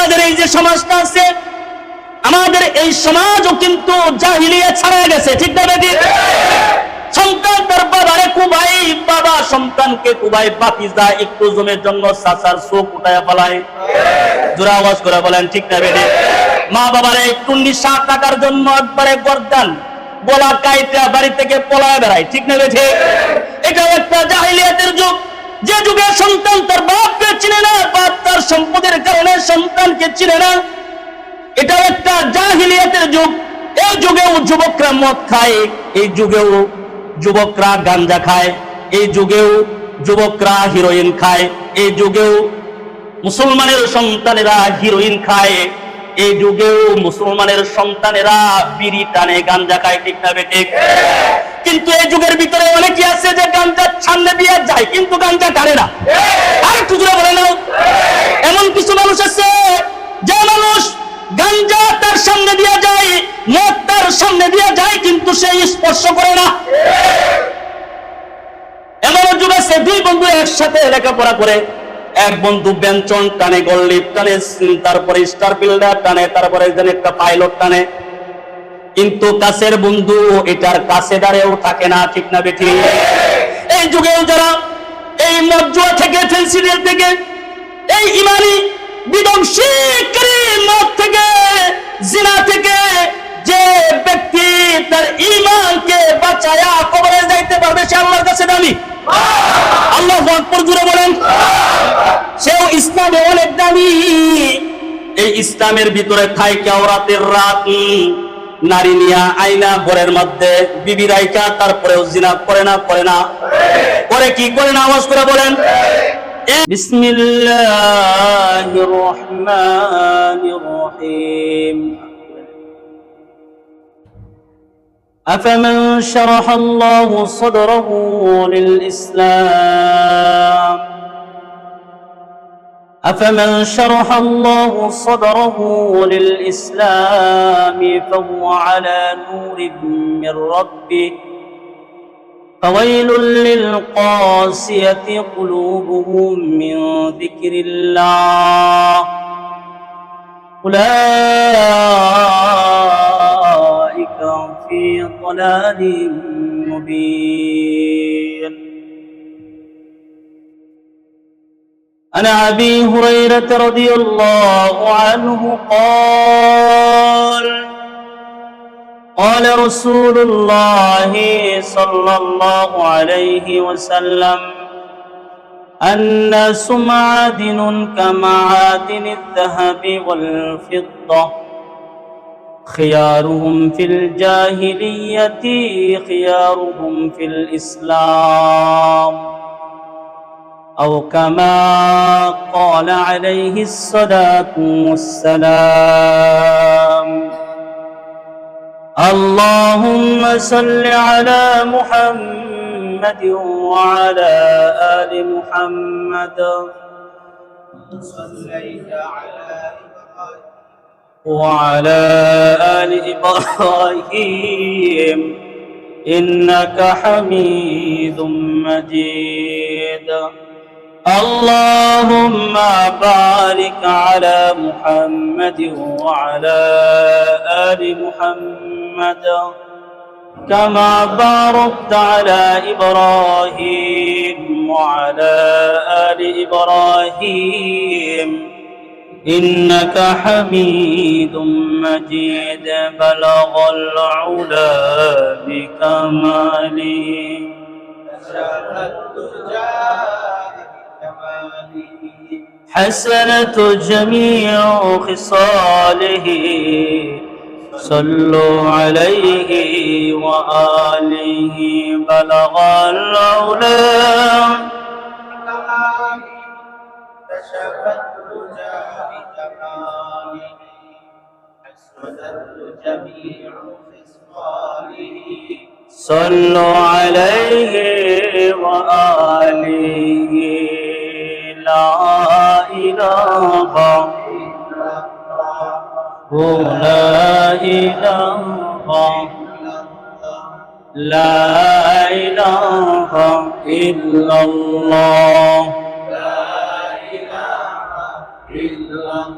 আমাদের এই যে সমাজটা আছে, আমাদের এই সমাজও কিন্তু জাহিলিয়াত ছাড়া গেছে, ঠিক না বেটি? সন্তান তার বাবারে কুবাই, বাবা সন্তানকে কুবাই, বাতিজা একটু জমির জন্য চাচার চোখ উঠায় ফেলায়। জোরে আওয়াজ করে বলেন ঠিক না বেটি? মা বাবারে একটু নিশা টাকার জন্য একবারে গর্দান গলা কাইটা বাড়ি থেকে পলায় বেড়ায়, ঠিক না বেটি? এটা একটা জাহিলিয়াতের যুগ, যে যুগে সন্তান তার বাপকে চিনে না, বাপ তার সম্পদের কারণে সন্তানকে চিনে না। এটা একটা জাহিলিয়াতের যুগ। এই যুগেও যুবকরা মদ খায়, এই যুগেও যুবকরা গাঞ্জা খায়, এই যুগেও যুবকরা হিরোইন খায়, এই যুগেও মুসলমানের সন্তানেরা হিরোইন খায়, এই যুগেও মুসলমানের সন্তানেরা বিড়ি টানে, গাঞ্জা খায়, ঠিক না বেঠিক? কিন্তু এই যুগের ভিতরে অনেকে আছে যে গাঞ্জার সামনে দিয়ে যায় কিন্তু গাঞ্জা টানে না। আর একটু জোরে বলে না, এমন কিছু মানুষ আছে যে মানুষ গাঞ্জা তার সামনে দিয়ে যায়, মদ তার সামনে দিয়ে যায়, কিন্তু সে স্পর্শ করে না। এমন যুগ আছে দুই বন্ধু একসাথে লেখাপড়া করে, এক বন্ধু বেঞ্চন টানে, গোল্ড টানে, তারপরে স্টার বিল্ডার টানে, তারপরে একটা পাইলট টানে, কিন্তু কাছের বন্ধু এটার কাছে দাঁড়িয়েও থাকে না, ঠিক না বেঠি? এই যুগেও যারা এই মজ্জুয়া থেকে, ফেন্সিডিয়াল থেকে, এই ইমানি বিধ্বংসীকারী মদ থেকে, জিনা থেকে যে ব্যক্তি তার ঈমানকে বাঁচায়া কবরে যাইতে পারবে, সে আল্লাহর কাছে দামি। আল্লাহু আকবার জোরে বলেন। সেও ইসলামে অনেক দামি। এই ইসলামের ভিতরে থাইকা রাতের রাত নারী নিয়া আইনা ঘরের মধ্যে বিবি রাইকা, তারপরেও জিনা করে না, করে না, করে কি করে না? আওয়াজ করে বলেন। বিসমিল্লাহির রহমানির রহিম। أفمن شرح الله صدره للإسلام أفمن شرح الله صدره للإسلام فهو على نور من ربه فويل للقاسية قلوبهم من ذكر الله أولئك في ضلال مبين. عن أبي هريرة رضي الله عنه قال قال رسول الله صلى الله عليه وسلم الناس معادن كمعادن الذهب والفضة خيارهم في الجاهلية خيارهم في الإسلام أو كما قال عليه الصلاة والسلام. اللهم صل على محمد وعلى آل محمد وعلى آل إبراهيم إنك حميد مجيد. اللهم بارك على محمد وعلى آل محمد كما باركت على إبراهيم وعلى آل إبراهيم إنك حميد مجيد. بلغ العلا بكماله حسنة جميع خصاله صلوا عليه وآله. بلغ العلا صلوا عليه وآله. لا إله لا إله لا إله إلا الله لا إله إلا الله.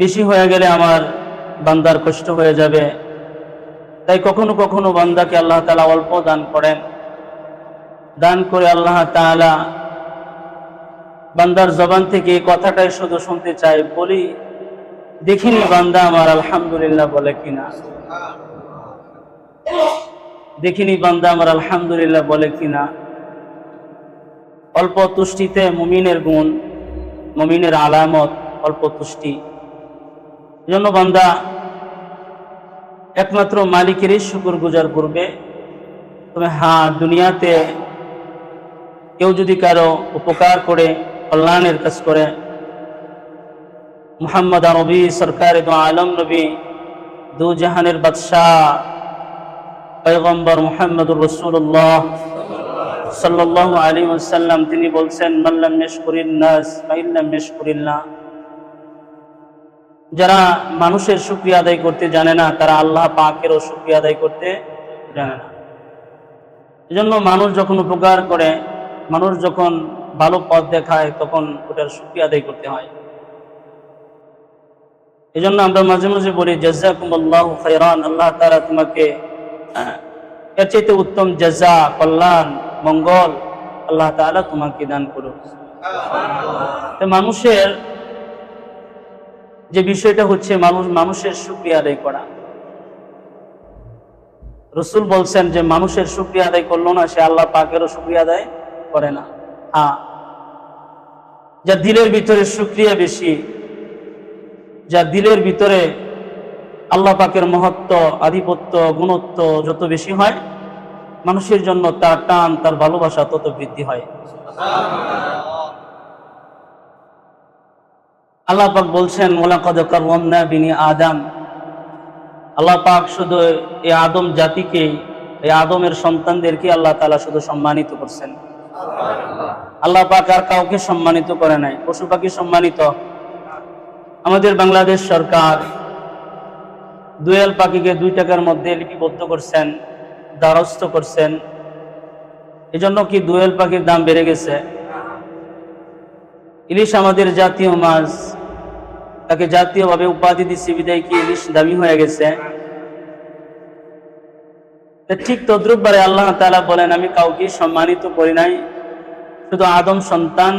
বেশি হয়ে গেলে আমার বান্দার কষ্ট হয়ে যাবে। তাই কখনো কখনো বান্দাকে আল্লাহ তাআলা অল্প দান করেন, দান করে আল্লাহ তাআলা বান্দার জবান থেকে এই কথাটাই শুধু শুনতে চাই, বলি দেখিনি বান্দা আমার আলহামদুলিল্লাহ বলে কিনা, দেখিনি বান্দা আমার আলহামদুলিল্লাহ বলে কিনা। অল্প তুষ্টিতে মুমিনের গুণ, মুমিনের আলামত অল্প তুষ্টি। এজন্য বান্দা একমাত্র মালিকেরই শুকর গুজার করবে। তবে হ্যাঁ, দুনিয়াতে কেউ যদি কারো উপকার করে, কল্যাণের কাজ করে, মুহাম্মদ নবী সরকার দু আলম নবী, দু জাহানের বাদশাহ পয়গম্বর মুহাম্মদুর রাসূলুল্লাহ সাল্লাল্লাহু আলাইহি ওয়াসাল্লাম তিনি বলছেন, মাল্লাম ইয়াশকুরিন নাস ফাইল্লাম ইয়াশকুরিল্লাহ। যারা মানুষের শুকরিয়া আদায় করতে জানে না, তারা আল্লাহ পাকেরও শুকরিয়া আদায় করতে জানে না। এজন্য মানুষ যখন উপকার করে, মানুষ যখন ভালো পথ দেখায়, তখন ওটার শুকরিয়া আদায় করতে হয়। এজন্য আমরা মাঝে মাঝে বলি, জাযাকুমুল্লাহু খায়রান, আল্লাহ তাআলা তোমাকে এর চাইতে উত্তম জাযা, কল্যাণ, মঙ্গল আল্লাহ তাআলা তোমাকে দান করুন। তো মানুষের যে বিষয়টা হচ্ছে, মানুষের শুকরিয়া আদায় করা। রাসূল বলছেন যে মানুষের শুকরিয়া আদায় করলো না, সে আল্লাহ পাকেরও শুকরিয়া আদায় করে না। হ্যাঁ, যার দিলের ভিতরে শুকরিয়া বেশি, যার দিলের ভিতরে আল্লাহ পাকের মহত্ব, আধিপত্য, গুণত্ব যত বেশি হয়, মানুষের জন্য তার টান, তার ভালোবাসা তত বৃদ্ধি হয়। আল্লাহ পাক বলছেন, ওয়ালাকাদ কাররামনা বিনি আদম। আল্লাহ পাক শুধু এই আদম জাতিকে, এই আদমের সন্তানদেরকে আল্লাহ তাআলা শুধু সম্মানিত করছেন। আল্লাহ পাক আর কাউকে সম্মানিত করে নাই। পশু পাখি সম্মানিত। আমাদের বাংলাদেশ সরকার দোয়েল পাখিকে 2 টাকার মধ্যে লিপিবদ্ধ করছেন, দ্বারস্থ করছেন। এজন্য কি দোয়েল পাখির দাম বেড়ে গেছে? ইলিশ আমাদের জাতীয় মাছ, তাকে জাতীয়ভাবে উপাধি দিচ্ছে বিদায় কি ইলিশ দামি হয়ে গেছে? ঠিক তদ্রুপ বারে আল্লাহ তাআলা বলেন, আমি কাউকে সম্মানিত করি নাই, শুধু আদম সন্তান,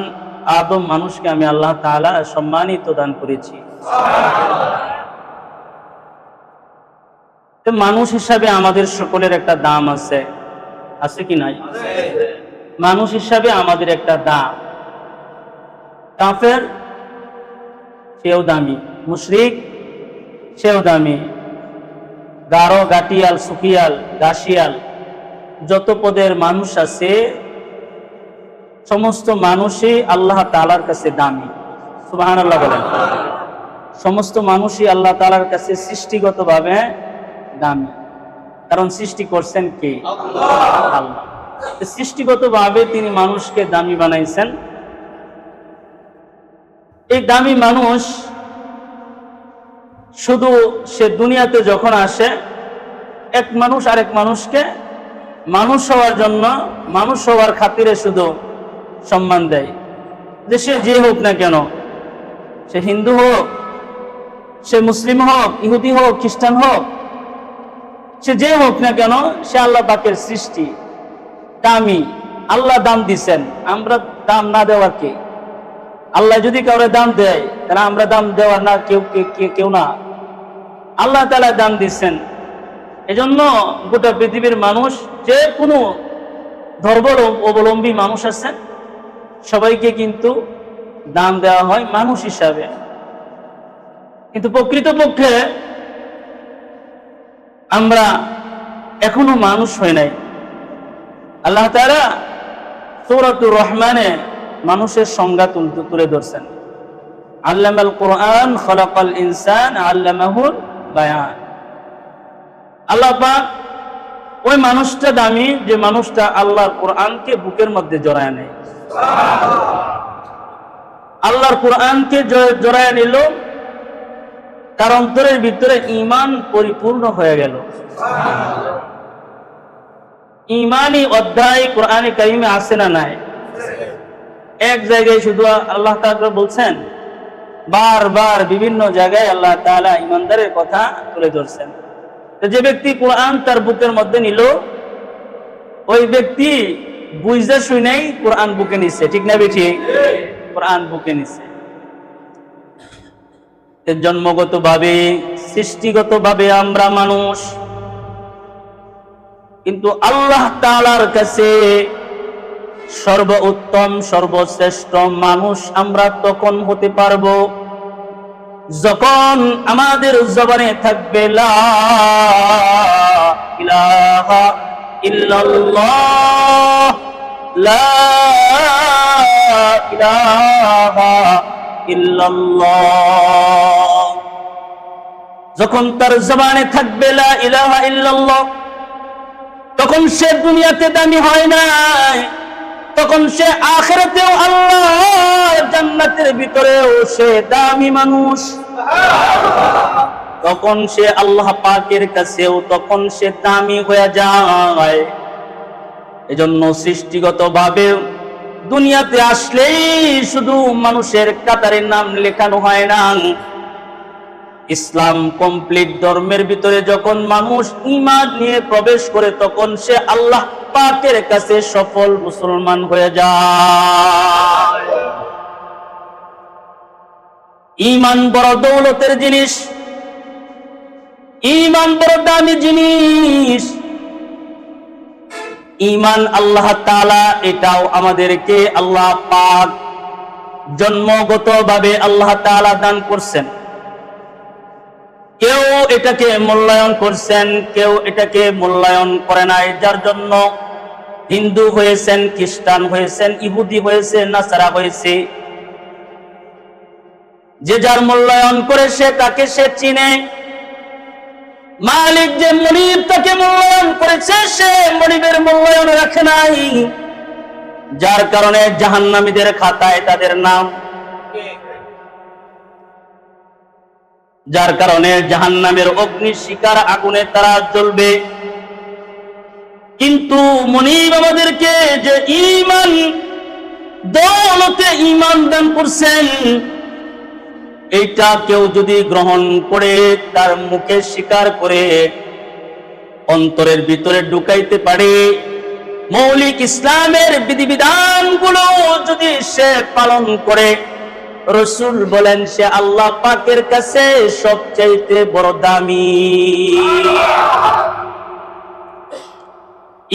আদম মানুষকে আমি আল্লাহ তাআলা সম্মানিত দান করেছি। তো মানুষ হিসাবে আমাদের সকলের একটা দাম আছে, আছে কি নাই? মানুষ হিসাবে আমাদের একটা দাম। কাফের সেও দামি, মুশরিক সেও দামি, গারো, গাটিয়াল, সুকিয়াল, গাশিয়াল, যত পদের মানুষ আছে সমস্ত মানুষই আল্লাহ তাআলার কাছে দামি। সুবহানাল্লাহ বলেন। সমস্ত মানুষই আল্লাহ তাআলার কাছে সৃষ্টিগতভাবে দামি। কারণ সৃষ্টি করছেন কে? আল্লাহ। সৃষ্টিগতভাবে তিনি মানুষকে দামি বানাইছেন। এই দামি মানুষ শুধু সে দুনিয়াতে যখন আসে, এক মানুষ আরেক মানুষকে মানুষ হওয়ার জন্য, মানুষ হওয়ার খাতিরে শুধু সম্মান দেয়। যে সে যে হোক না কেন, সে হিন্দু হোক, সে মুসলিম হোক, ইহুদি হোক, খ্রিস্টান হোক, সে যে হোক না কেন, সে আল্লাহ পাকের সৃষ্টি, দামি। আল্লাহ দাম দিচ্ছেন, আমরা দাম না দেওয়ার কে? আল্লাহ যদি কাউরে দাম দেয়, তাহলে আমরা দাম দেওয়ার না কেউ না। আল্লাহ তাআলা দাম দিচ্ছেন। এজন্য গোটা পৃথিবীর মানুষ, যে কোনো ধর্ম অবলম্বী মানুষ আছেন, সবাইকে কিন্তু দাম দেওয়া হয় মানুষ হিসাবে। কিন্তু প্রকৃতপক্ষে আমরা এখনো মানুষ হই নাই। আল্লাহ তাআলা সূরাতুর রহমানে মানুষের সংজ্ঞা তুলে ধরছেন। আল্লামাল কোরআন খালাকাল ইনসান আল্লামাহুল বায়ান। আল্লাহ পাক ওই মানুষটা দামি, যে মানুষটা আল্লাহর কোরআনকে বুকের মধ্যে জড়ায় নেয়। আল্লাহর কোরআনকে জড়ায় নিল, তার অন্তরের ভিতরে ঈমান পরিপূর্ণ হয়ে গেল। ঈমানি অধ্যায় কোরআনে কারিমে আছে না নাই? এক জায়গায় শুধু আল্লাহ তাআলা বলছেন বারবার বিভিন্ন জায়গায় আল্লাহ তাআলা ইমানদারের কথা তুলে ধরছেন। যে ব্যক্তি কোরআন তার বুকের মধ্যে নিল, ওই ব্যক্তি বুঝতে শুনেই কোরআন বুকে নিচ্ছে, ঠিক না বেঠি? কোরআন বুকে নিচ্ছে। জন্মগত ভাবে, সৃষ্টিগত ভাবে আমরা মানুষ, কিন্তু আল্লাহ তাআলার কাছে সর্বোত্তম সর্বশ্রেষ্ঠ মানুষ আমরা তখন হতে পারবো যখন আমাদের জবানে থাকবে লা ইলাহা ইল্লাল্লাহ, লা ইলাহা ইল্লাল্লাহ। যখন তার জবানে থাকবে লা ইলাহা ইল্লাল্লাহ, তখন সে দুনিয়াতে দামি হয় না, তখন সে আখিরাতেও আল্লাহ জান্নাতের ভিতরেও সে দামি মানুষ। তখন সে আল্লাহ পাকের কাছেও তখন সে দামি হয়ে যায়। এজন্য সৃষ্টিগত ভাবে দুনিয়াতে আসলেই শুধু মানুষের কাতারে নাম লেখানো হয় না, ইসলাম কমপ্লিট ধর্মের ভিতরে যখন মানুষ ঈমান নিয়ে প্রবেশ করে তখন সে আল্লাহ পাকের কাছে সফল মুসলমান হয়ে যায়। ঈমান বড় দৌলতের জিনিস, ঈমান বড় দামি জিনিস। ঈমান আল্লাহ তাআলা এটাও আমাদেরকে আল্লাহ পাক জন্মগতভাবে আল্লাহ তাআলা দান করছেন। কেউ এটাকে মূল্যায়ন করছেন, কেউ এটাকে মূল্যায়ন করে নাই, যার জন্য হিন্দু হয়েছেন, খ্রিস্টান হয়েছেন, ইহুদি হয়েছে, নাসারা হয়েছে। যে যার মূল্যায়ন করে সে তাকে সে চিনে। মালিক যে মনিব তাকে মূল্যায়ন করেছে, সে মনিবের মূল্যায়ন রাখে নাই, যার কারণে জাহান্নামীদের খাতায় তাদের নাম, যার কারণে জাহান্নামের অগ্নি শিকার আগুনে তারা জ্বলবে। কিন্তু মনিব আমাদেরকে যে ঈমান দৌলতে ঈমান দান করছেন, এইটা কেউ যদি গ্রহণ করে তার মুখে স্বীকার করে অন্তরের ভিতরে ঢুকাইতে পারে, মৌলিক ইসলামের বিধিবিধানগুলো যদি সে পালন করে, রাসূল বলেন সে আল্লাহ পাকের কাছে সবচাইতে বড় দামি।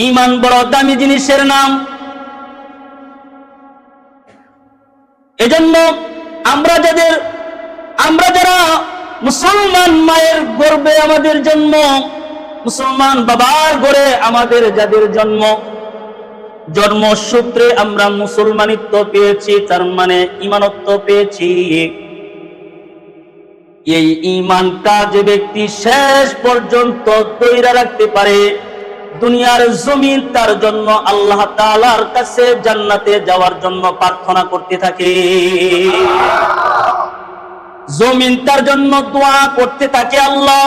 ঈমান বড় দামি জিনিসের নাম। এজন্য আমরা যারা মুসলমান মায়ের গর্ভে আমাদের জন্ম, মুসলমান বাবার ঘরে আমাদের যাদের জন্মসূত্রে আমরা মুসলমানিত্ব পেয়েছি, তার মানে ঈমানত্ব পেয়েছি। এই ঈমানটা যে ব্যক্তি শেষ পর্যন্ত ধরে রাখতে পারে, দুনিয়ার জমিন তার জন্য আল্লাহ তাআলার কাছে জান্নাতে যাওয়ার জন্য প্রার্থনা করতে থাকে, জমিন তার জন্য দোয়া করতে থাকে। আল্লাহ,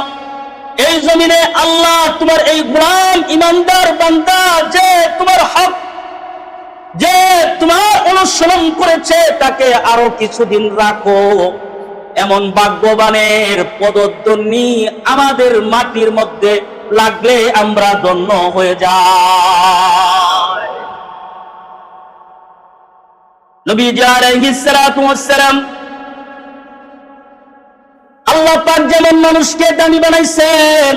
এই জমিনে আল্লাহ তোমার এই গোলাম ঈমানদার বান্দা যে তোমার হক, যে তোমার অনুসরণ করেছে, তাকে আরো কিছুদিন রাখো। এমন ভাগ্যবানের পদধ্বনি আমাদের মাটির মধ্যে লাগলে আমরা ধন্য হয়ে যাই। নবীজি আলাইহিস সালাতু ওয়াস সালাম, আল্লাহ পাক যেমন মানুষকে দামি বানাইছেন,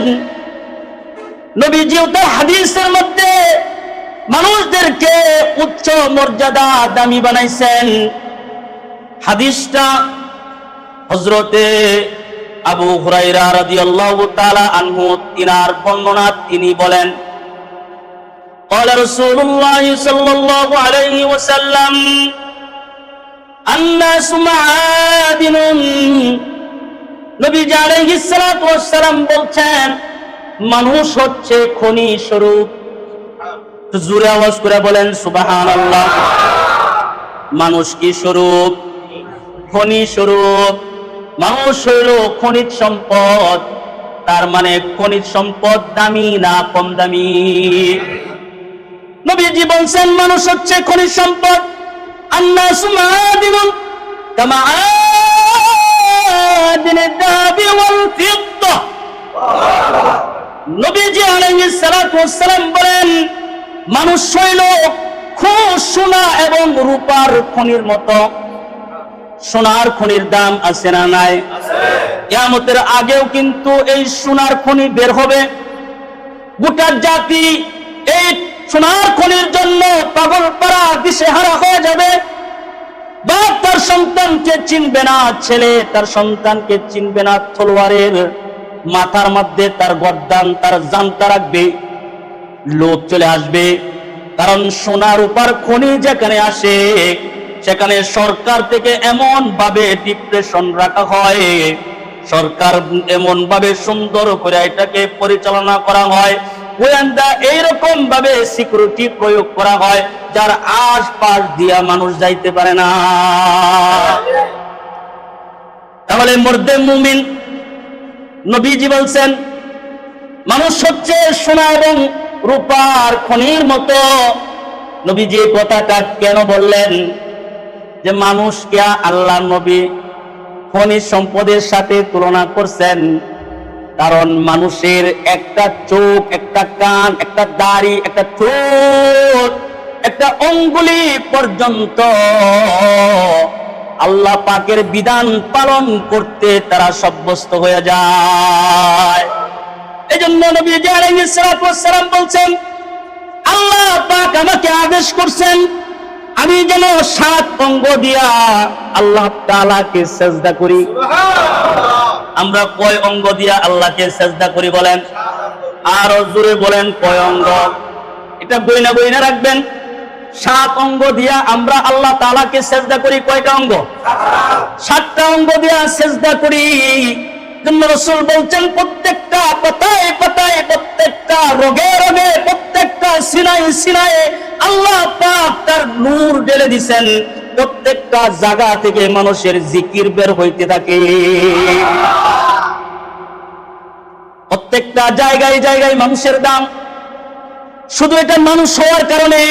নবীজিও তার হাদিসের মধ্যে মানুষদেরকে উচ্চ মর্যাদা দামি বানাইছেন। হাদিসটা হযরতে আবু হুরায়রা রাদিয়াল্লাহু তাআলা আনহু তিনার বর্ণনা, তিনি বলেন, ক্বালা রাসূলুল্লাহ সাল্লাল্লাহু আলাইহি ওয়াসাল্লাম, আন-নাসু মাআদিনুন। নবীজি আলাইহিস সালাতু ওয়াস সালাম বলছেন, মানুষ হচ্ছে খনি স্বরূপ। জোরে আওয়াজ করে বলেন সুবহানাল্লাহ। মানুষ কি স্বরূপ? খনি স্বরূপ। মানুষ হইল খনিজ সম্পদ। তার মানে খনিজ সম্পদ দামি না কম দামি? নবীজি বলছেন মানুষ হচ্ছে খনিজ সম্পদ। আন-নাসু মাআদিনুন কামা মাআদিনি যাহাবি ওয়াল ফিদ্দা। নবীজি আলাইহিস সালাতু ওয়াস সালাম বলেন, মানুষ হইল খুব সোনা এবং রূপার খনির মতো। সোনার খনির দাম আছে না নাই? কিয়ামতের আগেও কিন্তু এই সোনার খনি বের হবে। গোটা জাতি এই সোনার খনির জন্য পাগল পারা দিশেহারা হয়ে যাবে। বাপ তার সন্তানকে চিনবে না, ছেলে তার সন্তানকে চিনবে না, তলোয়ারের মাথার মধ্যে তার গর্দান, তার জানতা রাখবে, লোভ চলে আসবে। কারণ সোনার উপর খনি যেখানে আসে সেখানে সরকার থেকে এমন ভাবে ডিপ্রেশন রাখা হয়, সরকার এমন ভাবে সুন্দর করে এটাকে পরিচালনা করা হয়, গোয়েন্দা এইরকম ভাবে সিকিউরিটি প্রয়োগ করা হয় যার আশপাশ দিয়া মানুষ যাইতে পারে না। তাহলে মর্দে মুমিন নবীজি বলছেন মানুষ হচ্ছে সোনা এবং রূপার খনির মতো। নবীজি কথাটা কেন বললেন যে মানুষকে আল্লাহ নবী খনিজ সম্পদের সাথে তুলনা করছেন? কারণ মানুষের একটা চোখ, একটা কান, একটা দাড়ি, একটা ঠোঁট, একটা অঙ্গুলি পর্যন্ত আল্লাহ পাকের বিধান পালন করতে তারা সাব্যস্ত হয়ে যায়। এজন্য নবী আলাইহিস সালাতু ওয়াস সালাম বলছেন, আল্লাহ পাক আমাকে আদেশ করছেন আমি যেন 7 অঙ্গ দিয়া আল্লাহ তাআলাকে সিজদা করি। আমরা কয় অঙ্গ দিয়া আল্লাহকে সিজদা করি বলেন? আর জোরে বলেন কয় অঙ্গ? এটা বইনা রাখবেন। 7 অঙ্গ দিয়া আমরা আল্লাহ তাআলাকে সিজদা করি। কয়টা অঙ্গ? 7টা অঙ্গ দিয়া সিজদা করি। জন্য রাসূল বলছেন প্রত্যেকটা পাতায় পাতায়, প্রত্যেকটা রোগে রোগে, প্রত্যেকটা সিনায় সিনায় আল্লাহ পাক তার নূর ঢেলে দিবেন। প্রত্যেকটা জায়গা থেকে মানুষের জিকির বের হইতে থাকে। প্রত্যেকটা জায়গায় জায়গায় মানুষের দাম। শুধু এটা মানুষ হওয়ার কারণে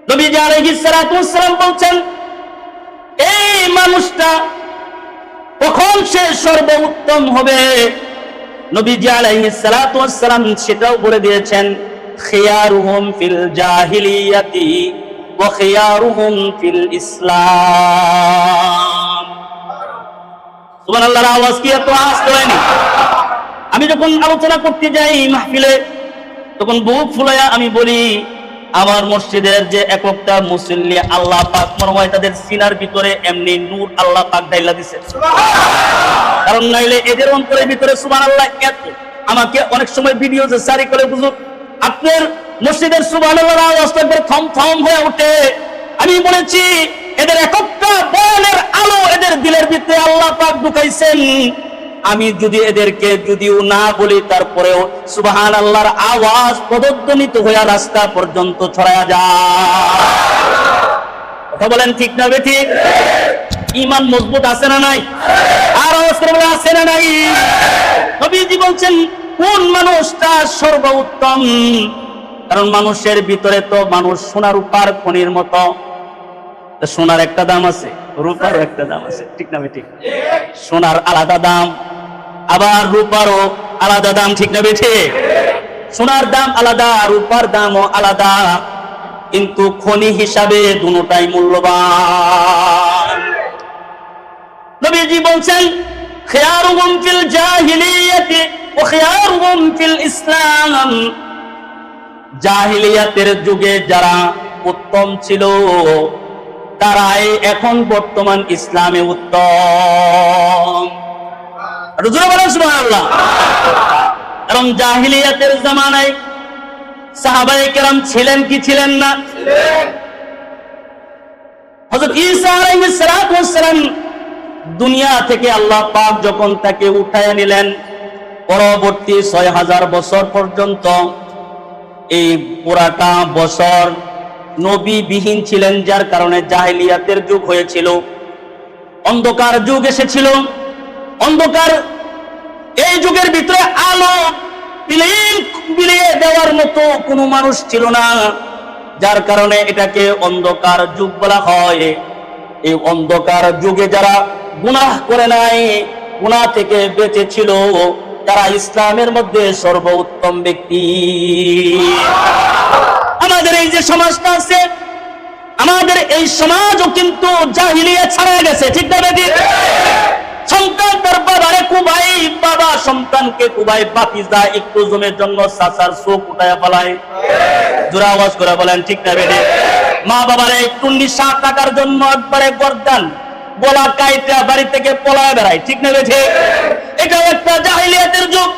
নবী আলাইহিস সালাতু ওয়াস সালাম বলছেন এই মানুষটা কখন সে সর্বোত্তম হবে? নবীজি আলাইহিস সালাতু ওয়াস সালাম সেটাও বলে দিয়েছেন, খিয়ারুহুম ফিল জাহিলিয়াতি ওয়া খিয়ারুহুম ফিল ইসলাম। সুবহানাল্লাহর আওয়াজ কি এত আসতে হয়নি? আমি যখন আলোচনা করতে যাই মাহফিলে তখন বুক ফুলায়া আমি বলি আমার মসজিদের যে একটা মুসল্লি আল্লাহ পাক মনে হয় তাদের সিনার ভিতরে এমনি নূর আল্লাহ পাক ঢাইলা দিয়েছে। কারণ নাইলে এদের অন্তরের ভিতরে সুবহানাল্লাহ এত। আমাকে অনেক সময় ভিডিও যে জারি করে হুজুর আপনার মসজিদের সুবহানাল্লাহর আওয়াজটা একবার থম থম হয়ে ওঠে। আমি বলেছি এদের একটা বয়ানের আলো এদের দিলের ভিতরে আল্লাহ পাক ঢুকাইছেন। আমি যদি এদেরকে যদিও না বলি তারপরেও সুবহানাল্লাহর আওয়াজ পদধ্বনিত হয়ে রাস্তা পর্যন্ত ছড়ায়া যায়। কথা বলেন ঠিক না বেঠিক? ঈমান মজবুত আছে না নাই? আর আওয়াজ করে বলে আছে না নাই? নবীজি বলছেন কোন মানুষটা সর্বোত্তম? কারণ মানুষের ভিতরে তো মানুষ সোনা রূপার খনির মতো। সোনার একটা দাম আছে, রূপার একটা দাম আছে, ঠিক না বেঠিক? সোনার আলাদা দাম, আবার রূপারও আলাদা দাম, ঠিক না বেঠিক? সোনার দাম আলাদা, রূপার দামও আলাদা, কিন্তু খনি হিসাবে দুটোটাই মূল্যবান। নবীজি বলছেন খিয়ারুহুম ফিল জাহিলিয়াতি ওয়া খিয়ারুহুম ফিল ইসলাম। জাহিলিয়াতের যুগে যারা উত্তম ছিল তারাই এখন বর্তমান ইসলামে উত্তম। সুবহানাল্লাহ। কারণ জাহিলিয়াতের জামানায় সাহাবায়ে কেরাম ছিলেন কি ছিলেন না? হযরত ঈসা আলাইহিস সালাতু ওয়াস সালাম দুনিয়া থেকে আল্লাহ পাক যখন তাকে উঠায় নিলেন, পরবর্তী 6000 বছর পর্যন্ত এই পুরাটা বছর নবী বিহীন ছিলেন, যার কারণে জাহিলিয়াতের যুগ হয়েছিল, অন্ধকার যুগ এসেছিল। অন্ধকার এই যুগের ভিতরে আলো বিলিয়ে দেওয়ার মতো কোনো মানুষ ছিল না, যার কারণে এটাকে অন্ধকার যুগ বলা হয়। এই অন্ধকার যুগে যারা গুনাহ করে নাই, গুনাহ থেকে বেঁচে ছিল, তারা ইসলামের মধ্যে সর্বোত্তম ব্যক্তি। আমাদের এই যে সমাজটা আছে, আমাদের এই সমাজও কিন্তু জাহিলিয়াত ছাড়া গেছে, ঠিক না বেটি? সন্তান তার বাবারে কুবাই, বাবা সন্তানকে কুবাই, বাতিজা একটু জমির জন্য চাচার চোখ উঠায় ফেলায়। জোরে আওয়াজ করে বলেন ঠিক না বেটি? মা বাবারে একটু নিশা টাকার জন্য একবারে গর্দান গলা কাইটা বাড়ি থেকে পলায় বেড়ায়, ঠিক না বেটি? এটা একটা জাহিলিয়াতের যুগ,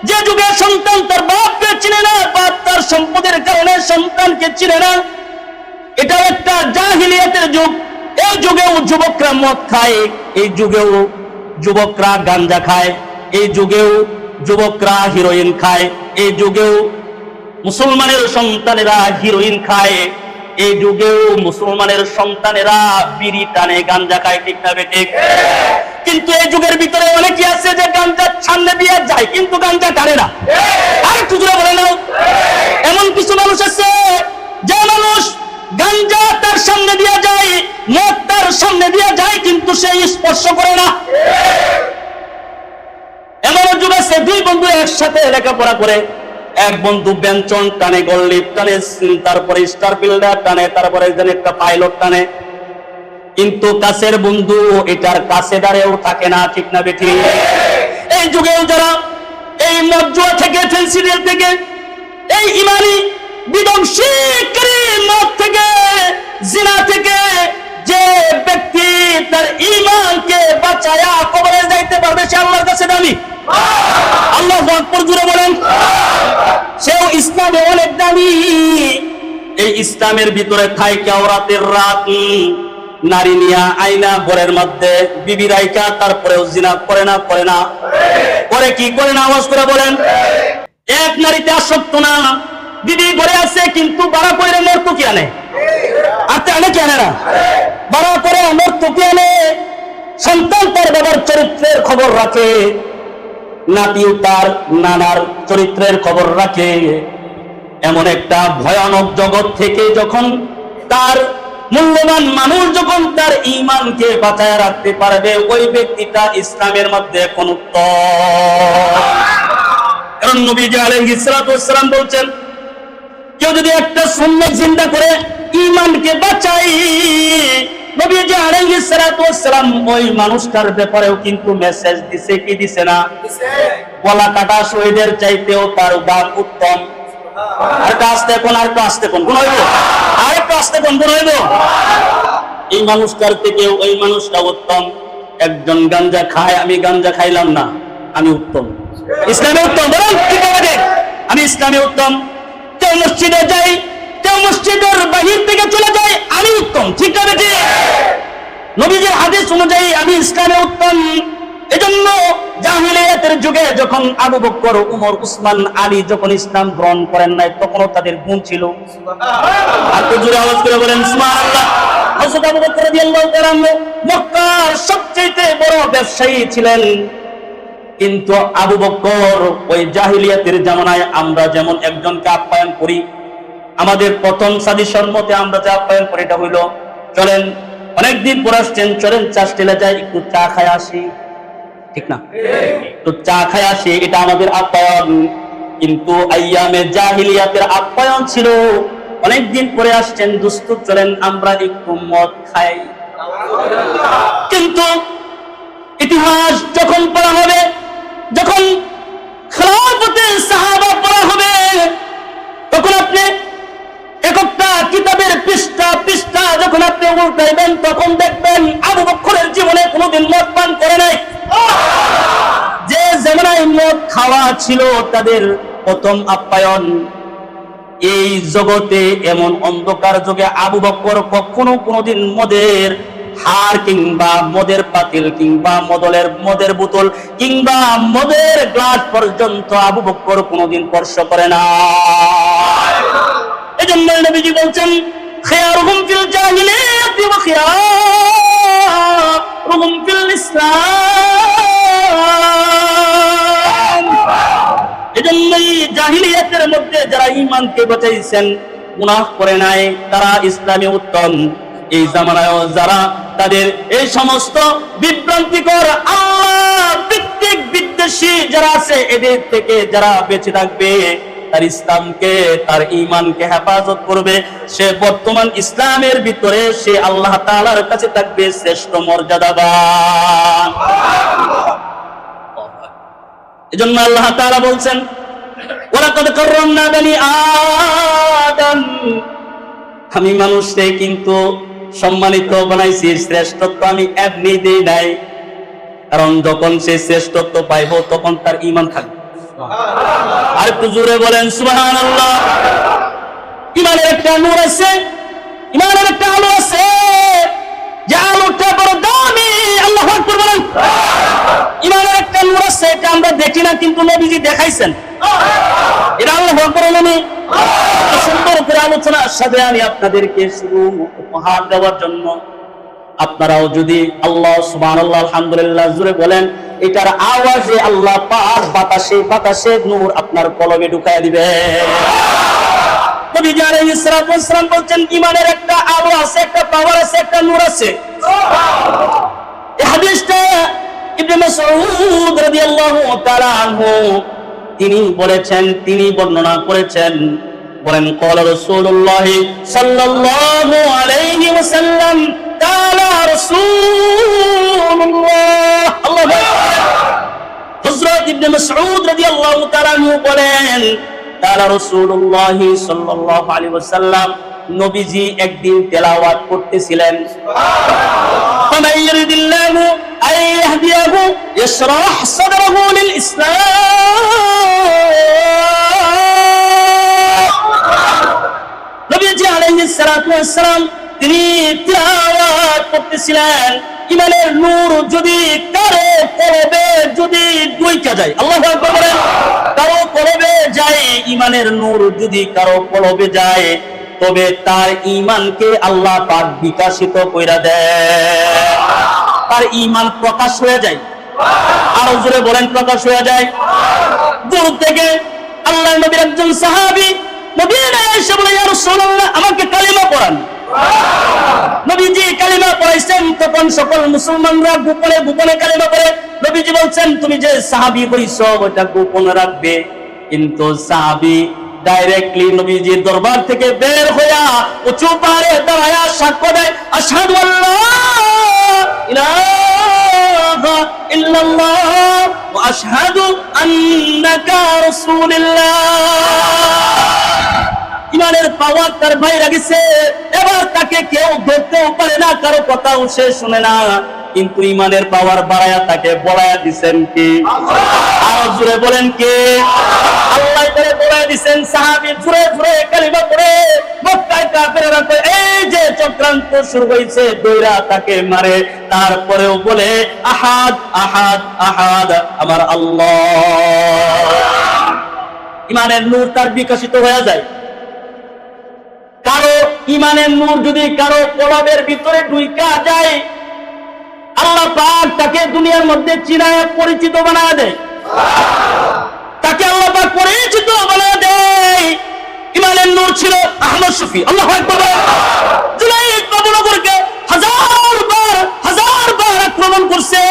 যে যুগে সন্তান তার বাপকে চিনে না, বাপ তার সম্পদের কারণে সন্তানকে চিনে না। এটা একটা জাহিলিয়াতের যুগ। এই যুগেও যুবকরা মদ খায়, এই যুগেও যুবকরা গাঞ্জা খায়, এই যুগেও যুবকরা হিরোইন খায়, এই যুগেও মুসলমানের সন্তানেরা হিরোইন খায়, এই যুগেও মুসলমানের সন্তানেরা বিড়ি টানে, গাঞ্জা খায়, ঠিক না বেঠিক? কিন্তু এই যুগের ভিতরে অনেকে আছে যে গাঞ্জা সামনে দিয়ে যায় কিন্তু গাঞ্জা টানে না। আর একটু জোরে বলে নাও। এমন কিছু মানুষ আছে যে মানুষ গাঞ্জা তার সামনে দিয়ে যায়, মদ তার সামনে দিয়ে যায়, কিন্তু সে স্পর্শ করে না। এমন যুগ আছে দুই বন্ধু একসাথে লেখাপড়া করে, এক বন্ধু বেঞ্চন টানে, গোল্লিপ টানে, তারপরে স্টার বিল্ডার টানে, তারপরে একটা পাইলট টানে, কিন্তু কাছের বন্ধু এটার কাছে দাঁড়িয়েও থাকে না, ঠিক না বেঠি? এই যুগেও যারা এই মজ্জুয়া থেকে, ফেন্সিডিয়াল থেকে, এই ইমানি বিধ্বংসীকারী মদ থেকে, জিনা থেকে যে ব্যক্তি তার ঈমানকে বাঁচায়া কবরে যাইতে পারবে, সে আল্লাহর কাছে দামি। আল্লাহু আকবার জোরে বলেন। সেও ইসলামে অনেক দামি। এই ইসলামের ভিতরে থাইকা রাতের রাত নারী নিয়া আইনা ঘরের মধ্যে বিবি রাইকা, তারপরেও জিনা করে না, করে না, করে কি করে না? আওয়াজ করে বলেন। এক নারীতে আসক্ত না, বিবি ঘরে আছে কিন্তু বাড়া করে নর্তকী আনে, আতে আনে কি আনে না? বাড়া করে নর্তকী আনে। সন্তান তার বাবার চরিত্রের খবর রাখে, নাতিও তার নানার চরিত্রের খবর রাখে। এমন একটা ভয়ানক জগৎ থেকে যখন তার মূল্যবান মানুষ যখন তার ঈমানকে বাঁচায় রাখতে পারবে, ওই ব্যক্তিটা ইসলামের মধ্যে কোন উত্তম। কারণ নবীজি আলাইহিস সালাতু ওয়াস সালাম বলছেন, কেউ যদি একটা সুন্নাত জিন্দা করে ঈমানকে বাঁচায়, নবীজি আলাইহিস সালাতু ওয়াস সালাম ওই মানুষটার ব্যাপারেও কিন্তু মেসেজ দিছে, কি দিছে না? গলা কাটা শহীদের চাইতেও তার দাম উত্তম। আরেকটা আসতে কোন, আরেকটা আসতে কোন, কোন হইব? আরেকটা আসতে কোন, কোন হইব? এই মানুষটার থেকে ওই মানুষটা উত্তম। একজন গাঞ্জা খায়, আমি গাঞ্জা খাইলাম না, আমি উত্তম, ইসলামে উত্তম। বলুন ঠিক আছে, আমি ইসলামে উত্তম। কেউ মসজিদে যাই, কেউ মসজিদের বাহির থেকে চলে যায়, আমি উত্তম, ঠিক আছে? নবীজির হাদিস অনুযায়ী আমি ইসলামে উত্তম। এজন্য জাহিলিয়াতের যুগে যখন আবু বকর, উমর, উসমান, আলী যখন ইসলাম গ্রহণ করেন নাই, তখনও তাদের গুণ ছিল। আর তো জোরে আওয়াজ করে বলেন সুবহানাল্লাহ। হযরত আবু বকর রাদিয়াল্লাহু তাআলা মক্কার সবচেয়ে বড় ব্যবসায়ী ছিলেন, কিন্তু আবু বকর ওই জাহিলিয়াতের জামানায় আমরা যেমন একজনকে আপ্যায়ন করি, আমাদের প্রথম সাজেশন মতে আমরা যে আপ্যায়ন করি এটা হইল, চলেন অনেকদিন পর আসছেন, চলেন চা স্টেলে যাই, একটু চা খায় আসি, ঠিক না? একটু চা খায় আসি, এটা আমাদের আপ্যায়ন। কিন্তু আইয়ামে জাহিলিয়াতের আপ্যায়ন ছিল, অনেকদিন পরে আসছেন দোস্ত, চলেন আমরা একটু মদ খাই। কিন্তু ইতিহাস যখন পড়া হবে, যখন খেলাফতে সাহাবা পড়া হবে, তখন আপনি একটা কিতাবের পৃষ্ঠা পৃষ্ঠা যখন আপনি উল্টাইবেন, তখন দেখবেন আবু বকরের জীবনে কোনোদিন মদ পান করে নাই। যে জামানায় মদ খাওয়া ছিল তাদের প্রথম আপ্যায়ন, এই জগতে এমন অন্ধকার যুগে আবু বকর কখনো কোনোদিন মদের হার কিংবা মদের পাতিল কিংবা মদের বোতল কিংবা মদের গ্লাস পর্যন্ত আবু বকর কোনোদিন স্পর্শ করে না। এজন্য নবীজি বলছেন, খিয়ারুহুম ফিল জাহিলিয়াতি ওয়া খিয়ারুহুম ফিল ইসলাম। এজন্য জাহিলিয়াতের মধ্যে যারা ঈমানকে বাঁচাইছেন, গুনাহ করে নাই, তারা ইসলামে উত্তম। এই জামানায় যারা তাদের এই সমস্ত বিভ্রান্তিকর আল্লাহ ভিত্তিক বিদ্বেষী যারা আছে এদের থেকে যারা বেঁচে থাকবে, তার ইসলামকে তার ঈমানকে হেফাজত করবে, সে বর্তমান ইসলামের ভিতরে সে আল্লাহ তাআলার কাছে থাকবে শ্রেষ্ঠ মর্যাদাবান। এজন্য আল্লাহ তাআলা বলছেন ওয়ালাকাদ কাররামনা বানি আদম, আমি মানুষকে কিন্তু সম্মানিত বানাইছি, শ্রেষ্ঠত্ব আমি এমনি দেই নাই, কারণ যখন সে শ্রেষ্ঠত্ব পাইব তখন তার ঈমান থাকবে। আর একটু জোরে বলেন সুবহানাল্লাহ। ঈমানের একটা নূর আছে, ঈমানের একটা আলো আছে, যে আলোটা বড় দামি। আল্লাহু আকবার বলেন। ঈমানের একটা নূর আছে, এটা আমরা দেখি না কিন্তু নবীজি দেখাইছেন। এটা আল্লাহু আকবার বলেন। সুন্দর করে আলোচনার সাথে আমি আপনাদেরকে শুধু উপহার দেওয়ার জন্য, আপনারাও যদি আল্লাহ সুবহানাল্লাহ আলহামদুলিল্লাহ জোরে বলেন, এটার আওয়াজে আল্লাহ পাক বাতাসে বাতাসে নূর আপনার কলবে ঢুকায় দিবে। নবী আলাইহিস সালাতু ওয়াস সালাম বলেন ঈমানের একটা আলো আছে, একটা পাওয়ার আছে, একটা নূর আছে। এই হাদিসটা ইবনে মাসউদ রাদিয়াল্লাহু তাআলা আনহু তিনি বলেছেন, তিনি বর্ণনা করেছেন, বলেন ক্বালা রাসূলুল্লাহ সাল্লাল্লাহু আলাইহি ওয়াসাল্লাম তাআলা রাসূলুল্লাহ। আল্লাহু আকবার। হযরত ইবনে মাসউদ রাদিয়াল্লাহু তাআলা আনহু বলেন তাআলা রাসূলুল্লাহ সাল্লাল্লাহু আলাইহি ওয়াসাল্লাম, নবীজি একদিন তেলাওয়াত করতেছিলেন, ফামান ইউরিদিল্লাহু আন ইয়াহদিয়াহু ইশরাহ সাদরাহু লিল ইসলাম। নবীজি আলাইহিস সালাতু ওয়াস সালাম তিনি তেলাওয়াত করতেছিলেন, ঈমানের নূর যদি কারো কলবে যদি ঢুকে যায়, আল্লাহু আকবার বলেন, কারো কলবে যায়, ঈমানের নূর যদি কারো কলবে যায়, তবে তার ঈমানকে আল্লাহ পাক বিকশিত কইরা দেয়, তার ঈমান প্রকাশ হয়ে যায়। আরো জোরে বলেন প্রকাশ হয়ে যায়। দূর থেকে আল্লাহর নবীর একজন সাহাবী মদিনায় এসে বলে, ইয়া রাসূলুল্লাহ, আমাকে কালিমা পড়ান। নবীজি কালিমা পড়াইছেন, তখন সকল মুসলমানরা গোপনে গোপনে কালিমা পড়ে। নবীজি বলছেন, তুমি যে সাহাবী হইছো ওটা গোপনে রাখবে। কিন্তু সাহাবী ডাইরেক্টলি নবীজির দরবার থেকে বের হইয়া উঁচু পাহাড়ে দাঁড়ায়া সাক্ষ্য দেয়, আশহাদু আল্লা ইলাহা ইল্লাল্লাহ ওয়া আশহাদু আন্নাকা রাসূলুল্লাহ। ঈমানের পাওয়ার তার বাইরে গেছে, এবার তাকে কেউ ধরতেও পারে না, কারো কথাও সে শুনে না, কিন্তু ঈমানের পাওয়ার বাড়ায়া তাকে বড়ায়া দিবেন কি? আরো জোরে বলেন কে? আল্লাহ তারে বড়ায়া দিবেন। সাহাবী জোরে জোরে কালিমা পড়ে মক্কায় কাফেররা কয়, এই যে চক্রান্ত শুরু হইছে, দৌড়া তাকে মারে, তারপরেও বলে আহাদ আহাদ আহাদ আমার আল্লাহ। ঈমানের নূর তার বিকশিত হয়ে যায়। কারো ঈমানের নূর যদি কারো কলবের ভিতরে ঢুইকা যায়, আল্লাহ পাক তাকে দুনিয়ার মধ্যে চিনায় পরিচিত বানায় দেয়, তাকে আল্লাহ পাক পরিচিত বানায় দেয়। ঈমানের নূর ছিল আহমদ শফি, আল্লাহু আকবার। জুনাইদ বাবুনগরকে হাজার বার আক্রমণ করছে,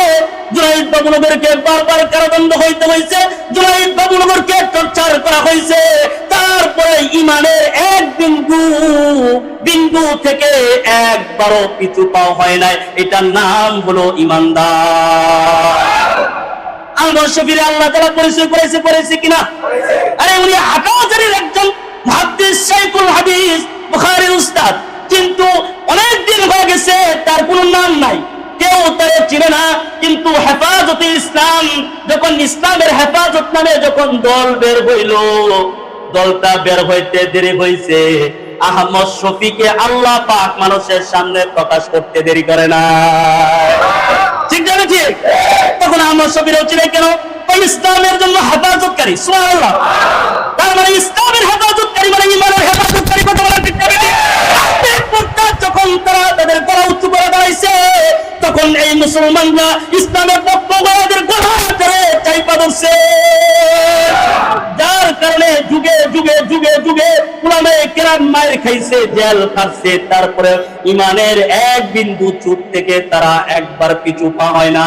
জুনাইদ বাবুনগরকে বারবার কারাদণ্ড হইতে হয়েছে, জুনাইদ বাবুনগরকে টর্চার করা হয়েছে, তারপরে ঈমানের এক বিন্দু থেকে একবারও পিছু পাওয়া হয় নাই। এটার নাম হলো ঈমানদার। আহমদ শফিরে আল্লাহ তাআলা পরিচয় করেছে কিনা? আরে উনি হাফেজের একজন মুহাদ্দিস, শাইখুল হাদিস, বুখারীর উস্তাদ, কিন্তু অনেক দিন হয়ে গেছে তার কোনো নাম নাই, কেউ তারে চিনে না। কিন্তু হেফাজতে ইসলাম, যখন ইসলামের হেফাজত নামে যখন দল বের হইল, দলটা বের হইতে দেরি হইছে, আহমদ শফিকে আল্লাহ পাক মানুষের সামনে প্রকাশ করতে দেরি করে না, ঠিক জানে ঠিক। তখন আহমদ শফিরও চিনে কেন? ইসলামের জন্য হেফাজতকারী, সুবহানাল্লাহ। তার মানে ইসলামের হেফাজতকারী মানে ঈমানের হেফাজতকারী, কথা বলা ঠিক না? যখন তারা তাদের গলা উঁচু করে দাঁড়াইছে, তখন এই মুসলমানরা ইসলামের পক্ষ ওদের গলা ধরে চাইপা ধরছে, যার কারণে যুগে যুগে যুগে যুগে উলামায়ে কেরাম মায়ের খাইছে, জেল খাচ্ছে, তারপরে ইমানের এক বিন্দু চুট থেকে তারা একবার পিছু পা হয় না।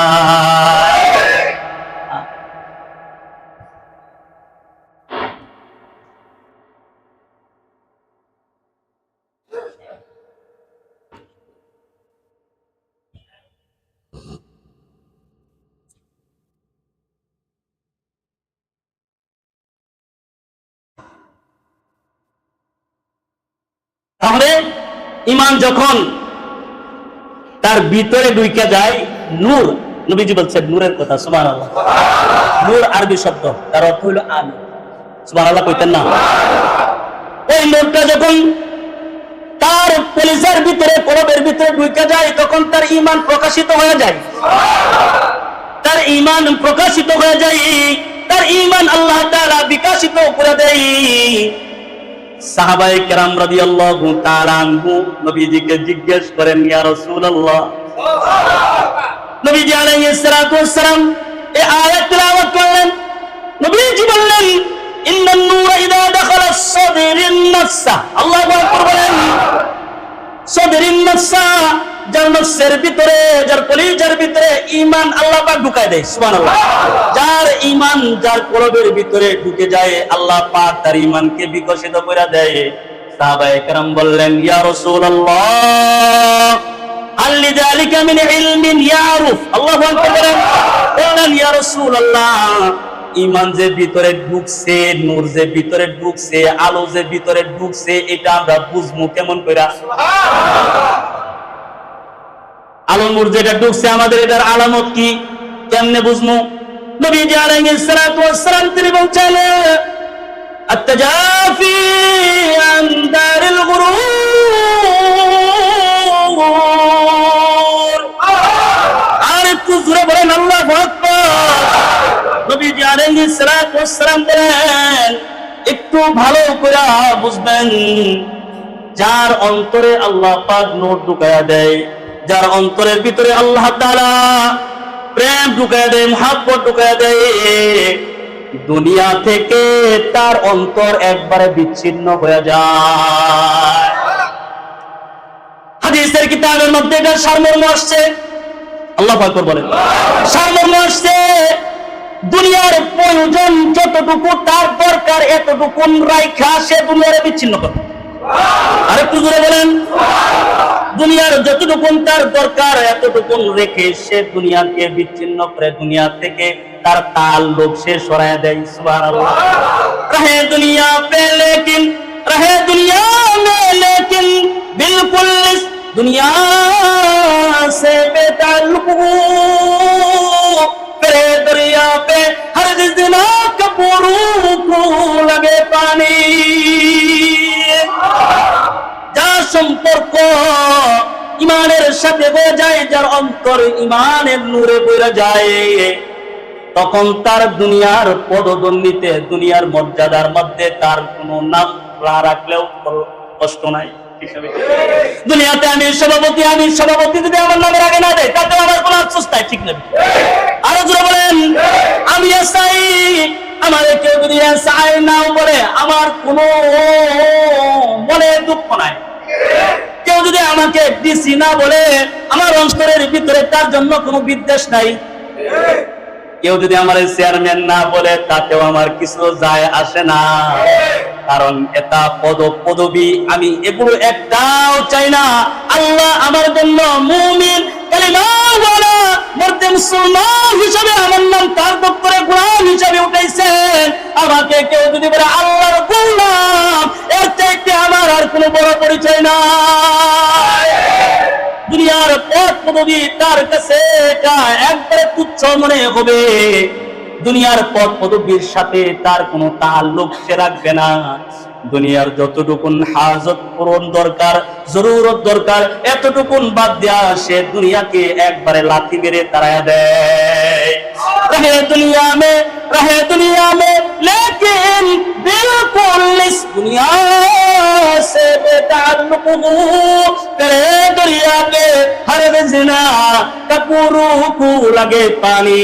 তাহলে ইমান যখন তার ভিতরে ঢুকে যায়, নূর, নবীজি বলছেন নূরের কথা, সুবহানাল্লাহ। নূর আরবি শব্দ, তার অর্থ হলো আলো। সুবহানাল্লাহ কইতেন না? ওই নূরটা যখন তার কলিজার ভিতরে, কলবের ভিতরে ঢুকে যায়, তখন তার ঈমান প্রকাশিত হয়ে যায়। তার ঈমান প্রকাশিত হয়ে যায়, তার ঈমান আল্লাহ তাআলা বিকশিত করে দেয়। সাহাবায়ে কেরাম রাদিয়াল্লাহু তাআলা আনহু নবীজিকে জিজ্ঞেস করেন, ইয়া রাসূলুল্লাহ, নবীজি আলাইহিস সালাতু ওয়াস সালাম এই আয়াত তেলাওয়াত করলেন। নবীজি বললেন, ইন্নান নূরা ইযা দাখালা সাদরিন নাফসা, আল্লাহু আকবার বলেন। সাদরিন নাফসা, যার নফসের ভিতরে, যার কলিজার ভিতরে ঈমান আল্লাহ পাক ঢুকায় দেয়, সুবহানাল্লাহ। যার ঈমান যার কলবের ভিতরে ঢুকে যায়, আল্লাহ পাক তার ঈমানকে বিকশিত করে দেয়। সাহাবায়ে কেরাম বললেন, ইয়া রাসূলুল্লাহ, হাল লিযালিকা মিন ইলমিন ইয়ারুফ, আল্লাহু আকবার বললেন, ইয়া রাসূলুল্লাহ, ঈমান যে ভিতরে ঢুকছে, নূর যে ভিতরে ঢুকছে, আলো যে ভিতরে ঢুকছে, এটা আমরা বুঝবো কেমন কইরা? আলো নূর যেটা ঢুকছে আমাদের, এটার আলামত কি, কেমনে বুঝবো? নবীজি আলাইহিস সালাতু ওয়াস সালাম তিনি বলছেন, আত-তাজাফি আন দারিল গুরুর। আর একটু জোরে বলেন আল্লাহু আকবার। নবীজি আলাইহিস সালাতু ওয়াস সালাম বলেন, একটু ভালো করে বুঝবেন, যার অন্তরে আল্লাহ পাক নূর ঢুকায়া দেয়, যার অন্তরের ভিতরে আল্লাহ তাআলা প্রেম ঢুকায়া দেয়, মুহাব্বত ঢুকায়া দেয়, দুনিয়া থেকে তার অন্তর একবারে বিচ্ছিন্ন হয়ে যায়। হাদিসের কিতাবের মধ্যে এটা সারমর্ম আসছে, আল্লাহু আকবার বলেন, সারমর্ম আসছে, দুনিয়ার প্রয়োজন যতটুকু তার দরকার, এতটুকু রাইখা সে দুনিয়ারে বিচ্ছিন্ন করে। আরেকটু জোরে বলেন, দুনিয়ার যতটুকু তার দরকার এতটুকু রেখে সে দুনিয়াকে বিচ্ছিন্ন করে, দুনিয়া থেকে তার তাল্লুক সে সরায় দেয়, সুবহানাল্লাহ। রহে দুনিয়া পে লেকিন, রহে দুনিয়া মে লেকিন, বিলকুল দুনিয়া সে বেতাল্লুক, ফিরে দরিয়া পে হর দিনা কপুরু কো লাগে পানি। যার সম্পর্ক ইমানের সাথে হয়ে যায়, যার অন্তর ইমানের নূরে বইরা যায়, তখন তার দুনিয়ার পদদন্ডিতে, দুনিয়ার মর্যাদার মধ্যে তার কোনো নাম রাখলেও কষ্ট নাই। দুনিয়াতে আমি সভাপতি যদি আমার নামের আগে না দেয়, তাতে আমার কোনো আফসোস নাই, ঠিক না? আরো জোরে বলেন, আমি এসআই, আমার কেউ যদি এসআই নাও বলে আমার কোনো মনে দুঃখ নাই। কেউ যদি আমাকে ডিসি না বলে, আমার অন্তরের ভিতরে তার জন্য কোনো বিদ্বেষ নাই। কেউ যদি আমার চেয়ারম্যান না বলে, তাতেও আমার কিছু যায় আসে না, কারণ এটা পদবী, আমি এগুলো একটাও চাই না। আল্লাহ আমার জন্য মুমিন কালিমাওয়ালা মর্দে মুসলমান হিসাবে আমার নাম তার দপ্তরে গোলাম হিসাবে উঠাইছেন। আমাকে কেউ যদি বলে আল্লাহর গোলাম, এর চাইতে আমার আর কোনো বড় পরিচয় নাই। দুনিয়ার পদ পদবী তার কাছে এটা একবারে তুচ্ছ মনে হবে। দুনিয়ার পদ পদবীর সাথে তার কোনো তাল্লুক সে রাখবে না। দুনিয়ার যতটুকুন হাজত পূরণ দরকার, জরুরত দরকার, এতটুকুন বাদ দেয়া সে দুনিয়াকে একবারে লাথি মেরে তাড়ায়া দেয়। রহে দুনিয়া মে লেকিন বিলকুল ইস দুনিয়া সে বেতাল্লুক করে, দরিয়া পে হর জিনা কাপুরু কু লাগে পানি।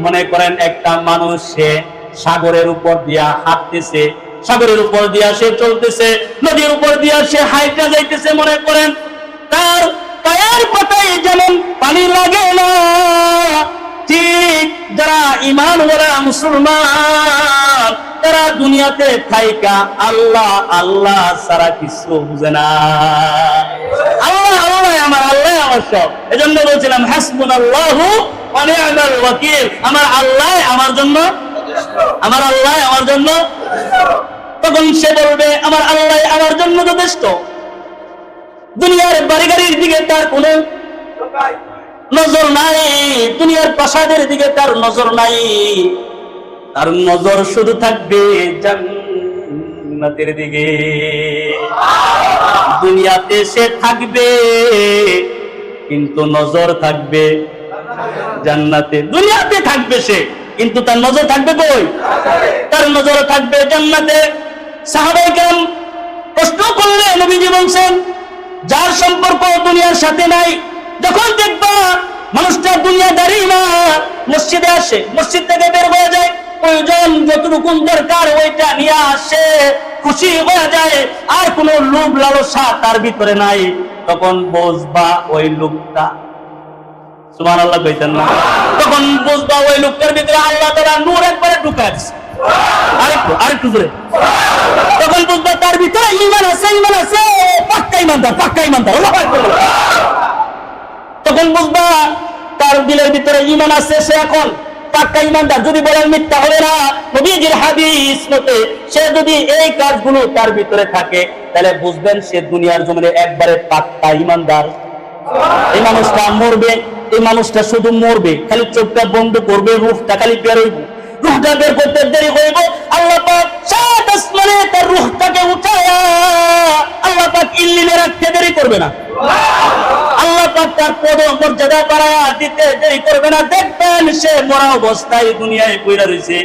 মনে করেন একটা মানুষ সে সাগরের উপর দিয়া হাঁটতেছে, সাগরের উপর দিয়া সে চলতেছে, নদীর উপর দিয়া সে হাইটা যাইতেছে। মনে করেন তার পায়ের পাতায় যেমন পানি লাগে না, ঠিক যারা ঈমান ওয়ালা মুসলমান তারা দুনিয়াতে থাইকা আল্লাহ আল্লাহ ছাড়া কিছু বুঝে না। আল্লাহ আল্লাহ আমার, আল্লাহ আমার সব। এজন্য বলছিলাম হাসবুনাল্লাহু ওয়া নি'মাল ওয়াকিল, আমার আল্লাহ আমার জন্য, আমার আল্লাহ আমার জন্য। তখন সে বলবে আমার আল্লাহ আমার জন্য যথেষ্ট। দুনিয়ার বাড়ি গাড়ির দিকে তার কোনো নজর নাই, দুনিয়ার প্রাসাদের দিকে তার নজর নাই, তার নজর শুধু থাকবে জান্নাতের দিকে। দুনিয়াতে সে থাকবে কিন্তু নজর থাকবে জান্নাতে। দুনিয়াতে থাকবে সে কিন্তু তার নজর থাকবে কই? তার নজর থাকবে জান্নাতে। সাহাবায়ে কেরাম প্রশ্ন করলে নবীজি বলছেন যার সম্পর্ক দুনিয়ার সাথে নাই, যখন দেখবা মানুষটা দুনিয়াদারি না, মসজিদে আসে, মসজিদ থেকে বের হয়ে যায়, প্রয়োজন যতটুকু দরকার ওইটা নিয়ে আসে, খুশি হয়ে যায়, আর কোন লোভ লালসা তার ভিতরে নাই, তখন বুঝবা ওই লোকটা, সুবহানাল্লাহ কইতেন না, তখন বুঝবা ওই লোকটার ভিতরে আল্লাহ তাআলা নূর একবারে ঢুকায় দিয়েছে। আরেকটু জোরে। তখন বুঝবা তার ভিতরে ঈমান আছে, ঈমান আছে, পাক্কা ঈমানদার, পাক্কা ঈমানদার। আল্লাহু আকবার। তখন বুঝবা তার দিলের ভিতরে ঈমান আছে, সে এখন পাক্কা ঈমানদার। যদি বলেন মিথ্যা হবে না, নবীজির হাদিস মতে সে যদি এই কাজগুলো তার ভিতরে থাকে তাহলে বুঝবেন সে দুনিয়ার জমিনে একবারে পাক্কা ঈমানদার। এই মানুষটা মরবে, এই মানুষটা শুধু মরবে, খালি চোখটা বন্ধ করবে, রূহটা খালি বের হইব, রূহটা বের করতে দেরি হইব, আল্লাহ পাক সাত আসমানে তার রূহটাকে উঠায়া আল্লাহ পাক ইল্লিনে রাখতে দেরি করবে না। আল্লাহ পাক তার পদ মর্যাদা বাড়ায়া দিতে দেরি করবে না। দেখবেন সে মরা অবস্থায় দুনিয়ায় পইরা রইছে,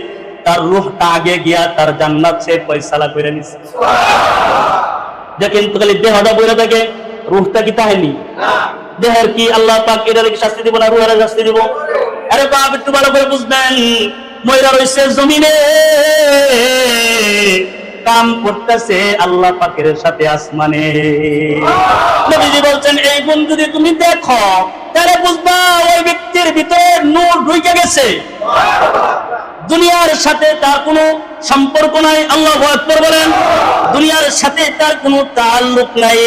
তার রূহটা আগে গিয়া তার জান্নাত সে ফয়সালা করে নিছে। দেখেন তো খালি দেহটা পইরা থাকে, রূহটা কি তাহেনি? দেহের কি আল্লাহ পাক এটার কি শাস্তি দিব না রূহের শাস্তি দিব? আরে বাপ একটু ভালো করে বুঝবেন, ময়রা রইছে জমিনে, কাম করতেছে আল্লাহ পাকের সাথে আসমানে। নবীজি বলছেন এই গুণ যদি তুমি দেখো তাহলে বুঝবা ওই ব্যক্তির ভিতরে নূর ঢুকে গেছে, দুনিয়ার সাথে তার কোনো সম্পর্ক নাই। আল্লাহু আকবার বলেন। দুনিয়ার সাথে তার কোনো তাআল্লুক নাই।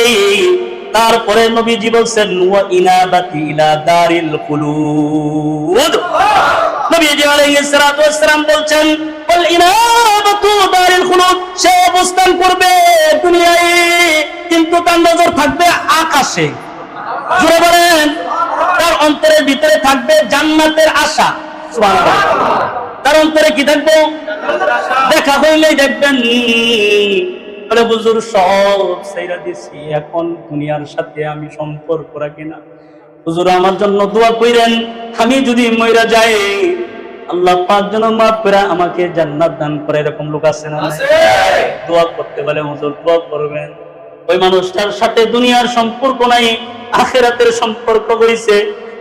তারপরে নবীজি বলছেন ওয়া ইনাবাতি ইলা দারিল খুলুদ। নবীজি আলাইহিস সালাতু ওয়াস সালাম বলছেন ওয়াল ইনাবাতু দারিল খুলুদ, সে অবস্থান করবে দুনিয়ায় কিন্তু তার নজর থাকবে আকাশে। জোরে বলেন। তার অন্তরের ভিতরে থাকবে জান্নাতের আশা। সুবহানাল্লাহ। তার অন্তরে কি থাকবে? দেখা হইলেই দেখবেন বলে হুজুর সব ছাইরা দিছি, এখন দুনিয়ার সাথে আমি সম্পর্ক রাখি না, হুজুর আমার জন্য দোয়া কইরেন, আমি যদি মইরা যাই আল্লাহ পাক যেন মাফ করে আমাকে জান্নাত দান করে। এরকম লোক আছে না? দোয়া করতে বলে হুজুর দোয়া করবেন। ওই মানুষটার সাথে দুনিয়ার সম্পর্ক নাই, আখিরাতের সম্পর্ক হইছে।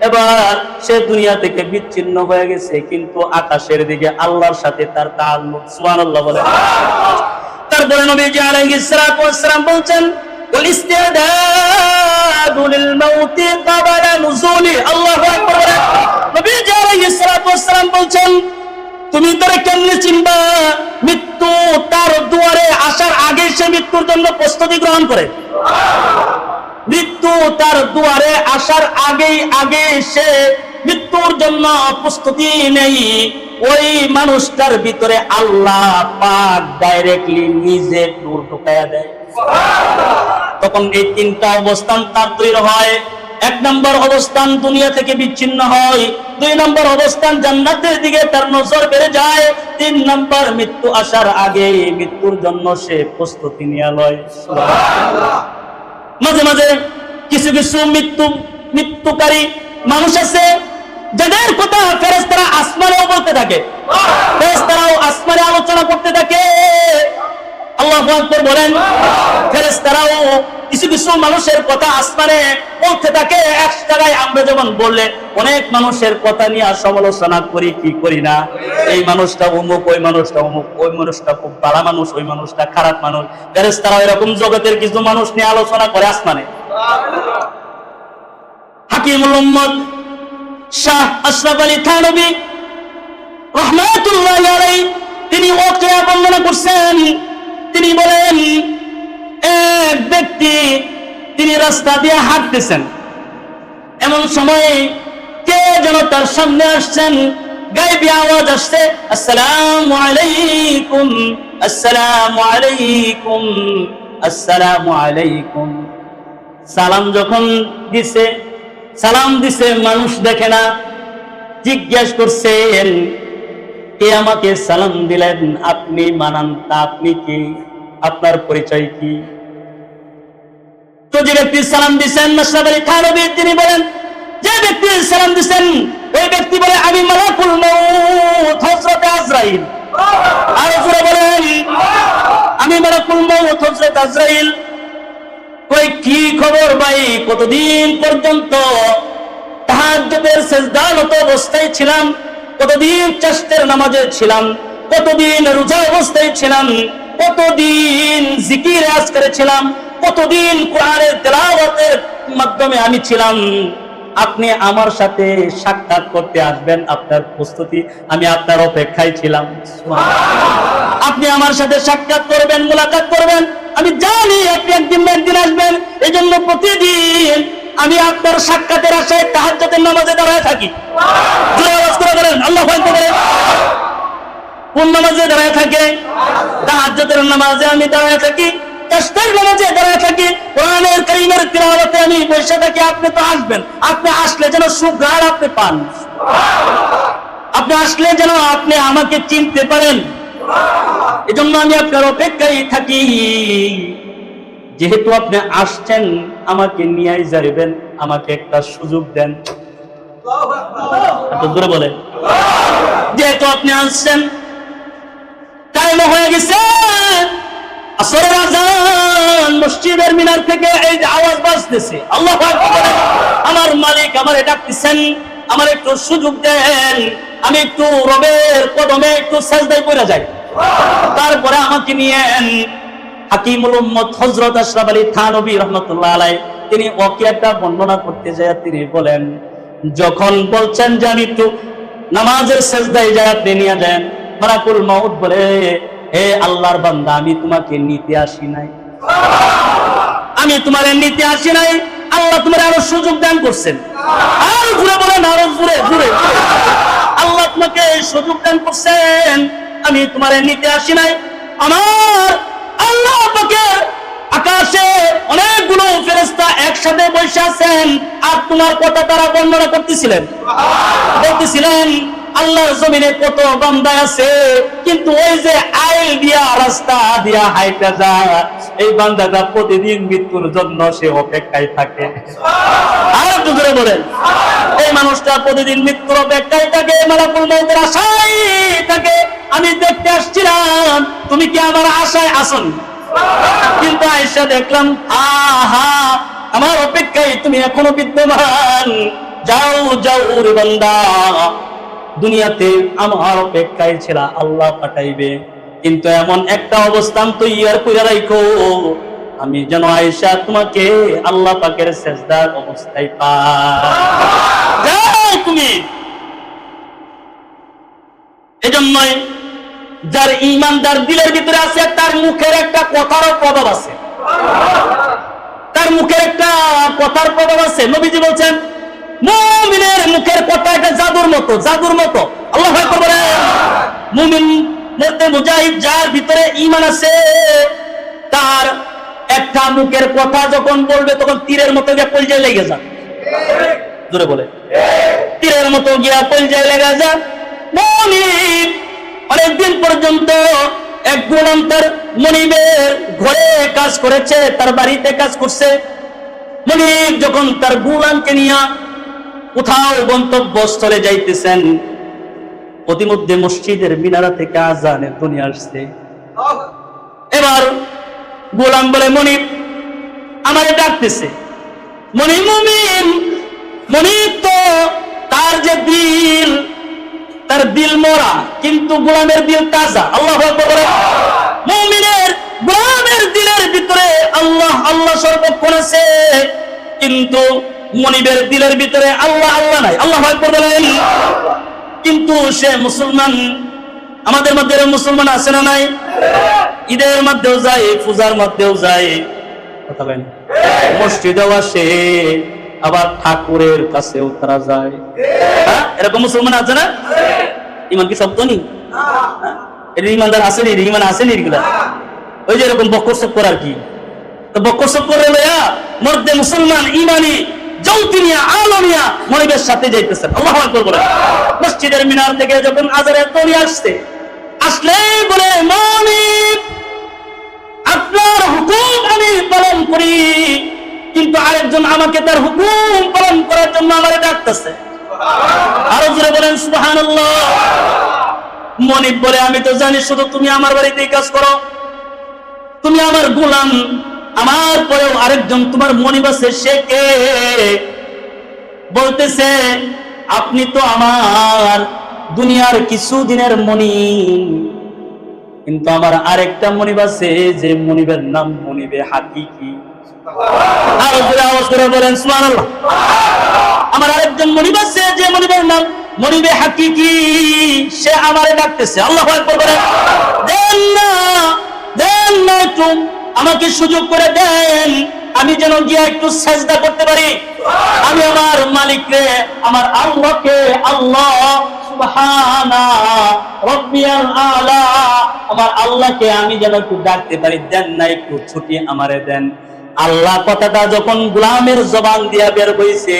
এবার সে দুনিয়া থেকে বিচ্ছিন্ন হয়ে গেছে কিন্তু আকাশের দিকে আল্লাহর সাথে তার তাআল্লুক। সুবহানাল্লাহ বলে। তারপরে নবীজি আলাইহিস সালাতু ওয়াস সালাম বলছেন ওয়াল ইস্তিদাদু লিল মাউতি ক্বাবলা নুজুলি। আল্লাহু আকবার। নবীজি আলাইহিস সালাতু ওয়াস সালাম বলছেন তুমি তারে কেমনে চিনবা? মৃত্যু তার দুয়ারে আসার আগে সে মৃত্যুর জন্য প্রস্তুতি গ্রহণ করে। মৃত্যু তার দুয়ারে আসার আগে সে মৃত্যুর জন্য প্রস্তুতি নেই। ওই মানুষটার ভিতরে আল্লাহ পাক ডাইরেক্টলি নিজে নূর ঢুকায়া দেয়। তখন এই তিনটা অবস্থান তার তৈরি হয়। এক নম্বর অবস্থান দুনিয়া থেকে বিচ্ছিন্ন হয়, দুই নম্বর অবস্থান জান্নাতের দিকে তার নজর বেড়ে যায়, তিন নম্বর মৃত্যু আসার আগে মৃত্যুর জন্য সে প্রস্তুতি নিয়ে লয়। মাঝে মাঝে কিছু কিছু মৃত্যুকারী মানুষ আছে যাদের কথা ফেরেশতারা আসমানেও বলতে থাকে, ফেরেশতারাও আসমানে আলোচনা করতে থাকে। আল্লাহু আকবার বলেন। ফেরেশতারাও কিছু কিছু মানুষের কথা আসমানে বলতে থাকে। এক জায়গায় আমরা যেমন বললে অনেক মানুষের কথা নিয়ে সমালোচনা করি, কি করি না? এই মানুষটা অমুক, ওই মানুষটা অমুক, ওই মানুষটা খুব ভালো মানুষ, ওই মানুষটা খারাপ মানুষ। ফেরেশতারা এরকম জগতের কিছু মানুষ নিয়ে আলোচনা করে আসমানে। হাকিমুল উম্মত শাহ আশরাফ আলী থানভী রাহমাতুল্লাহি আলাইহি তিনি ওয়াকিয়া বর্ণনা করছেন। তিনি বলেন, এক ব্যক্তি তিনি রাস্তা দিয়ে হাঁটতেছেন, এমন সময় কে যেন তার সামনে আসছেন, গায়েবী আওয়াজ আসছে, আসসালামু আলাইকুম, আসসালামু আলাইকুম, আসসালামু আলাইকুম। সালাম যখন দিছে, সালাম দিছে, মানুষ দেখে না, জিজ্ঞেস করছেন, কে আমাকে সালাম দিলেন? আপনি মানান তা, আপনি কি, আপনার পরিচয় কি? তো যে ব্যক্তি সালাম দিচ্ছেন আশরাফ আলী থানভী তিনি বলেন, যে ব্যক্তি সালাম দিচ্ছেন ওই ব্যক্তি বলে, আমি মালাকুল মউত হযরত আজরাইল। আর পুরো বলেন, আমি মালাকুল মউত হযরত আজরাইল। কই কি খবর ভাই? কতদিন পর্যন্ত তাহাজ্জুদের সিজদারত অবস্থায় ছিলাম, কতদিন চাষতের নামাজে ছিলাম, কতদিন রোজা অবস্থায় ছিলাম, কতদিন জিকির আজকারে ছিলাম, কতদিন কোরআনের তেলাওয়াতের মাধ্যমে আমি ছিলাম। আপনি আমার সাথে সাক্ষাৎ করতে আসবেন, আপনার প্রস্তুতি, আমি আপনার অপেক্ষায় ছিলাম। আপনি আমার সাথে সাক্ষাৎ করবেন, মুলাকাত করবেন, আমি জানি আপনি একদিন না একদিন আসবেন। এই জন্য প্রতিদিন আমি আপনার সাক্ষাতের আশায় তাহাজ্জুদের নামাজে দাঁড়ায় থাকি। জোরে আওয়াজ করে বলেন আল্লাহু আকবার। কোন নামাজে দাঁড়ায় থাকে? তাহাজ্জুদের নামাজে আমি দাঁড়ায় থাকি, তাসবিহ নামাজে দাঁড়ায় থাকি, কোরআনের কারীমের তিলাওয়াতে আমি বসে থাকি। আপনি তো আসবেন, আপনি আসলে যেন সুঘ্রাণ আপনি পান, আপনি আসলে যেন আপনি আমাকে চিনতে পারেন। এজন্য আমি আপনার অপেক্ষায় থাকি। যেহেতু আপনি আসছেন, আমাকে নিয়ে যাবেন, আমাকে একটা সুযোগ দেন। জোরে বলেন, যেহেতু আপনি আসছেন, টাইম হয়ে গেছে, আসরের আযান মসজিদের মিনার থেকে এই যে আওয়াজ বাজতেছে, আল্লাহু আকবার, আমার মালিক আমারে ডাকতেছেন, আমার একটু সুযোগ দেন, আমি একটু রবের কদমে একটু সিজদায় পড়ে যাই, তারপরে আমাকে নিয়েন। হাকিমুল উম্মত হযরত আশরাফ আলী থানভী রাহমাতুল্লাহ আলাইহি তিনি ওয়াকিয়াটা বর্ণনা করতে যায়, তিনি বলেন, যখন বলছেন যে আমি একটু নামাজের সিজদায় যাই, আপনি নিয়ে যান, মালাকুল মউত বলে, হে আল্লাহর বান্দা, আমি তোমাকে নিতে আসি নাই, আমি তোমারে নিতে আসি নাই, আল্লাহ তোমার আরো সুযোগ দান করছেন। আর জোরে বলেন, আরো জোরে জোরে, আল্লাহ তোমাকে সুযোগ দান করছেন, আমি তোমারে নিতে আসি নাই। আমার আল্লাহ পাকে আকাশে অনেকগুলো ফেরেশতা একসাথে বসে আছেন, আর তোমার কথা তারা বর্ণনা করতেছিলেন, বলতেছিলেন আল্লাহর জমিনে কত বান্দা আছে, কিন্তু ওই যে আইল দিয়া রাস্তা দিয়া হাইটা যায়, এই বান্দাটা প্রতিদিন মৃত্যুর জন্য সে অপেক্ষায় থাকে। আর একটু জোরে বলেন, এই মানুষটা প্রতিদিন মৃত্যুর অপেক্ষায় থাকে, মালাকুল মউতের আশায় থাকে। আমি দেখতে আসছিলাম, তুমি কি আমার আশায় আসনি? কিন্তু আয়েশা দেখলাম, আহা, আমার অপেক্ষায় তুমি এখনো বিদ্যমান, যাও যাও রে বান্দা, দুনিয়াতে আমার অপেক্ষায় ছিল, আল্লাহ পাঠাইবে, কিন্তু এমন একটা অবস্থান তৈয়ার করে রাখো, আমি যেন আয়েশা তোমাকে আল্লাহ পাকের সিজদার অবস্থায় পাই। যাও তুমি। এজন্যই যার ঈমানদার দিলের ভিতরে আছে, তার মুখের একটা কথারও প্রভাব আছে, তার মুখের একটা কথার প্রভাব আছে। নবীজি বলছেন, মুমিনের মুখের কথা এটা জাদুর মতো, জাদুর মতো। আল্লাহু আকবার বলেন। মুমিন বলতে মুজাহিদ যার ভিতরে ঈমান আছে, তার একটা মুখের কথা যখন বলবে তখন তীরের মতো গিয়ে কলজায় লেগে যায়। জোরে বলে, তীরের মতো গিয়া কলজায় লেগে যায়। মুমিন অনেকদিন পর্যন্ত এক গোলাম তার মনিবের ঘরে কাজ করেছে, তার বাড়িতে কাজ করছে। মনিব যখন তার গোলামকে নিয়ে কোথাও গন্তব্যস্থলে যাইতেছেন, প্রতিমধ্যে মসজিদের মিনারা থেকে আযানের ধ্বনি আসছে। এবার গোলাম বলে, মনিব আমারে ডাকতেছে। মনিব মুমিন, মনিব তো তার যে দিল তার দিল মরা কিন্তু গোলামের দিল তাজা। আল্লাহু আকবার বলেন। মুমিনের গোলামের দিলের ভিতরে আল্লাহ আল্লাহ সর্বক্ষণ আছে, কিন্তু মনিবের দিলের ভিতরে আল্লাহ আল্লাহ নাই। আল্লাহু আকবার বলেন। কিন্তু সে মুসলমান, আমাদের মধ্যে মুসলমান আছে না নাই? ঈদের মধ্যেও যায়, পূজার মধ্যেও যায়, কথা বলেন, মসজিদেও আসে, আবার ঠাকুরের কাছেও তারা যায়। হ্যাঁ, এরকম মুসলমান আছে না? ইমান কি শব্দ নেই? ইমানদার আসেনি, ইমান আসেনি এগুলা। ওই যে এরকম বকর চক্কর আর কি, তো বকর চক্কর লইয়া মর্দে মুসলমান ইমানি জৌতিনিয়া আলমিয়া মনিবের সাথে যাইতেছেন। আল্লাহু আকবার বলেন। মসজিদের মিনার থেকে যখন আজানের তরি আসছে, আসলেই বলে মনিব আপনার হুকুম আমি পালন করি, কিন্তু আরেকজন আমাকে তার হুকুম পালন করার জন্য আমারে ডাকতেছে। আরো জোরে বলেন সুবহানাল্লাহ। মনিব বলে আমি তো জানি শুধু তুমি আমার বাড়িতেই কাজ করো, তুমি আমার গোলাম, আমার পরেও আরেকজন তোমার মনিব আছে, সে কে? বলতেছে আপনি তো আমার দুনিয়ার কিছু দিনের মনিব, কিন্তু আমার আরেকটা মনিব আছে, যে মনিবের নাম মনিবে হাকিকি। আরো জোরে আওয়াজ করে বলেন সুবহানাল্লাহ। আমার আরেকজন মনিব আছে, যে মনিবের নাম মনিবে হাকিকি, সে আমারে ডাকতেছে। আল্লাহু আকবার বলেন। দেন না, দেন না, একটু আমাকে সুযোগ করে দেন, আমি যেন গিয়ে একটু সাজদা করতে পারি, আমি আমার মালিককে, আমার আল্লাহকে, আল্লাহ সুবহানা রাব্বিয়াল আলা, আমার আল্লাহকে আমি যেন একটু ডাকতে পারি। দেন না, একটু ছুটি আমারে দেন। আল্লাহ কথাটা যখন গোলামের জবান দিয়া বের হইছে,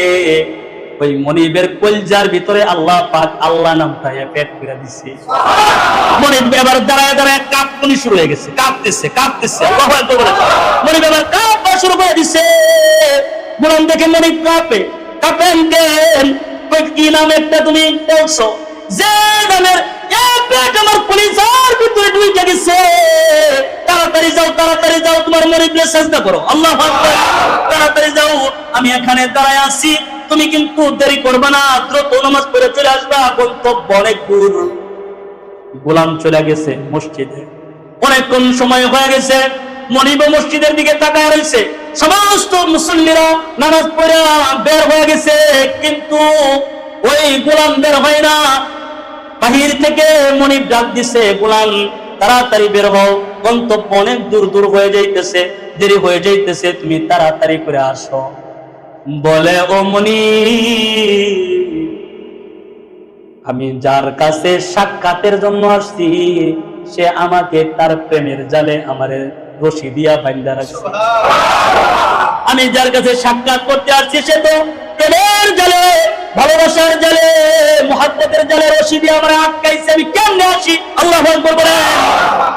ওই মনিবের কলজার ভিতরে আল্লাহ পাক আল্লাহ নামটা পেট করে দিছে। মনিব এবার দাঁড়ায় দাঁড়ায় কাঁপনি শুরু হয়ে গেছে, কাঁপতেছে কাঁপতেছে। আল্লাহু আকবার বলেন। মনিব এবার কাঁপা শুরু করে দিছে। গোলাম দেখে মনিব কাঁপে, কাঁপেন কেন? কি নাম একটা তুমি বলছো, যে নামের এক পেট আমার কলিজার ভিতরে ঢুকে গেছে, তাড়াতাড়ি যাও, তাড়াতাড়ি যাও, তোমার মনিবকে সাজদা করো। আল্লাহু আকবার। তাড়াতাড়ি যাও, আমি এখানে দাঁড়ায় আছি, তুমি কিন্তু দেরি করবে না, দ্রুত নামাজ পড়ে চলে আসবা, গন্তব্য অনেক দূর। গোলাম চলে গেছে মসজিদে, অনেকক্ষণ সময় হয়ে গেছে, মনিব মসজিদের দিকে তাকায় রয়েছে। সমস্ত মুসল্লিরা নামাজ পড়ে বের হয়ে গেছে, কিন্তু ওই গোলাম বের হয় না। বাহির থেকে মনিব ডাক দিছে, গোলাম তাড়াতাড়ি বের হও, গন্তব্য অনেক দূর দূর হয়ে যাইতেছে, দেরি হয়ে যাইতেছে, তুমি তাড়াতাড়ি করে আসো। বলে ও মনিব, আমি যার কাছে সাক্ষাতের জন্য আসছি, সে আমাকে তার প্রেমের জালে আমারে রশি দিয়া বাঁধা রাখছে। আমি যার কাছে সাক্ষাৎ করতে আসছি, সে তো প্রেমের জালে, ভালোবাসার জালে, মুহাব্বতের জালে রশি দিয়ে আমারে আটকাইছে, আমি কেমনে আসি? আল্লাহু আকবার বলেন।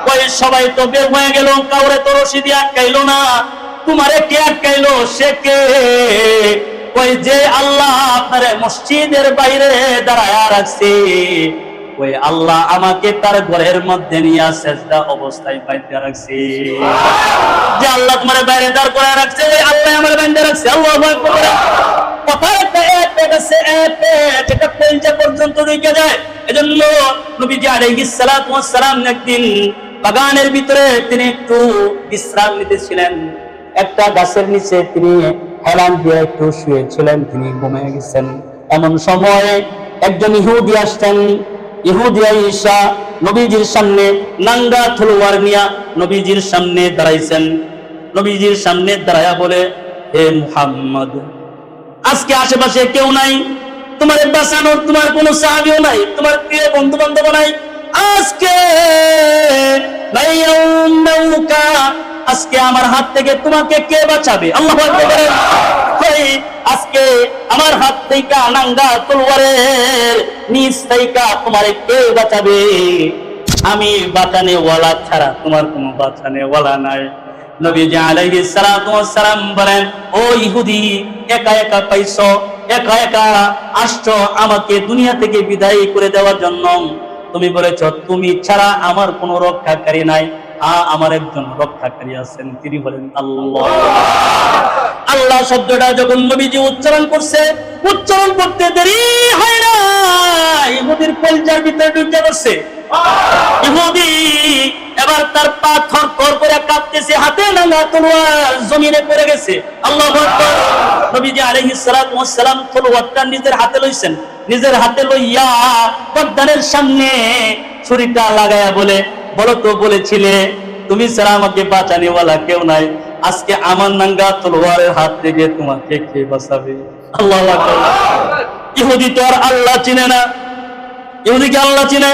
ওই সবাই তো বের হয়ে গেল, কাউরে তো রশি দিয়ে আটকাইলো না, তোমারে কে আটকাইলো? সে কে? ওই যে আল্লাহ আপনারে মসজিদের বাইরে দাঁড়ায় রাখছে, ওই আল্লাহ আমাকে তার ঘরের মধ্যে নিয়ে সেজদা অবস্থায় বাইরে রাখছে। যে আল্লাহ তোমার বাইরে দাঁড় করে রাখছে, ওই আল্লাহ আমার বাইরে রাখছে। আল্লাহু আকবার। কথা একটা এক আছে, এটা কলিজা পর্যন্ত ঢুকে যায়। এজন্য নবীজি আলাইহিস সালাতু ওয়াস সালাম একদিন বাগানের ভিতরে তিনি একটু বিশ্রাম নিতেছিলেন, একটা গাছের নিচে তিনি হেলান দিয়ে একটু শুয়েছিলেন, তিনি ঘুমিয়ে গেছেন। এমন সময় একজন ইহুদি আসতেন। ইহুদি আয়েশা নবীজির সামনে নাঙ্গা তলোয়ার নিয়া নবীজির সামনে দাঁড়াইছেন। নবীজির সামনে দাঁড়ায়া বলে, হে মুহাম্মদ, আজকে আশেপাশে কেউ নাই, তোমার বাঁচানোর তোমার কোনো সাহাবীও নাই, তোমার প্রিয় বন্ধু বান্ধব নাই, আজকে আজকে আমার হাত থেকে তোমাকে কে বাঁচাবে? আল্লাহু আকবার বলেন। আজকে আমার হাত থেকে নাঙ্গা তলোয়ারের নিচ থেকে তোমারে কে বাঁচাবে? আমি বাঁচানে ওয়ালা ছাড়া তোমার কোনো বাঁচানে ওয়ালা নাই। নবীজি আলাইহিস সালাতু ওয়াস সালাম বলেন, ও ইহুদি, একা একা পাইছো, একা একা আসছো আমাকে দুনিয়া থেকে বিদায় করে দেওয়ার জন্য। তুমি বলেছো তুমি ছাড়া আমার কোনো রক্ষাকারী নাই, আমার একজন রক্ষাকারী আছেন, তিনি হলেন আল্লাহ। আল্লাহ শব্দটা যখন নবীজি উচ্চারণ করছে, উচ্চারণ করতে দেরি হয় না, ইহুদির কলিজার ভিতরে ঢুকে পড়ছে। ইহুদি এবার তার পা থরথর করে কাঁপতেছে, হাতে নাঙ্গা তলোয়ার জমিনে পড়ে গেছে। আল্লাহু আকবার। নবীজি আলাইহিস সালাতু ওয়াস সালাম তলোয়ারটা নিজের হাতে লইছেন, নিজের হাতে লইয়া পর্দানের সামনে ছুরিটা লাগায়া বলে, বলো তো বলেছিলে তুমি ছাড়া আমাকে বাঁচানেওয়ালা কেউ নাই, আজকে আমার নাঙ্গা তলোয়ারের হাত থেকে তোমাকে কে বাঁচাবে? আল্লাহু আকবার। ইহুদি তো আর আল্লাহ চিনে না। ইহুদি কি আল্লাহ চিনে?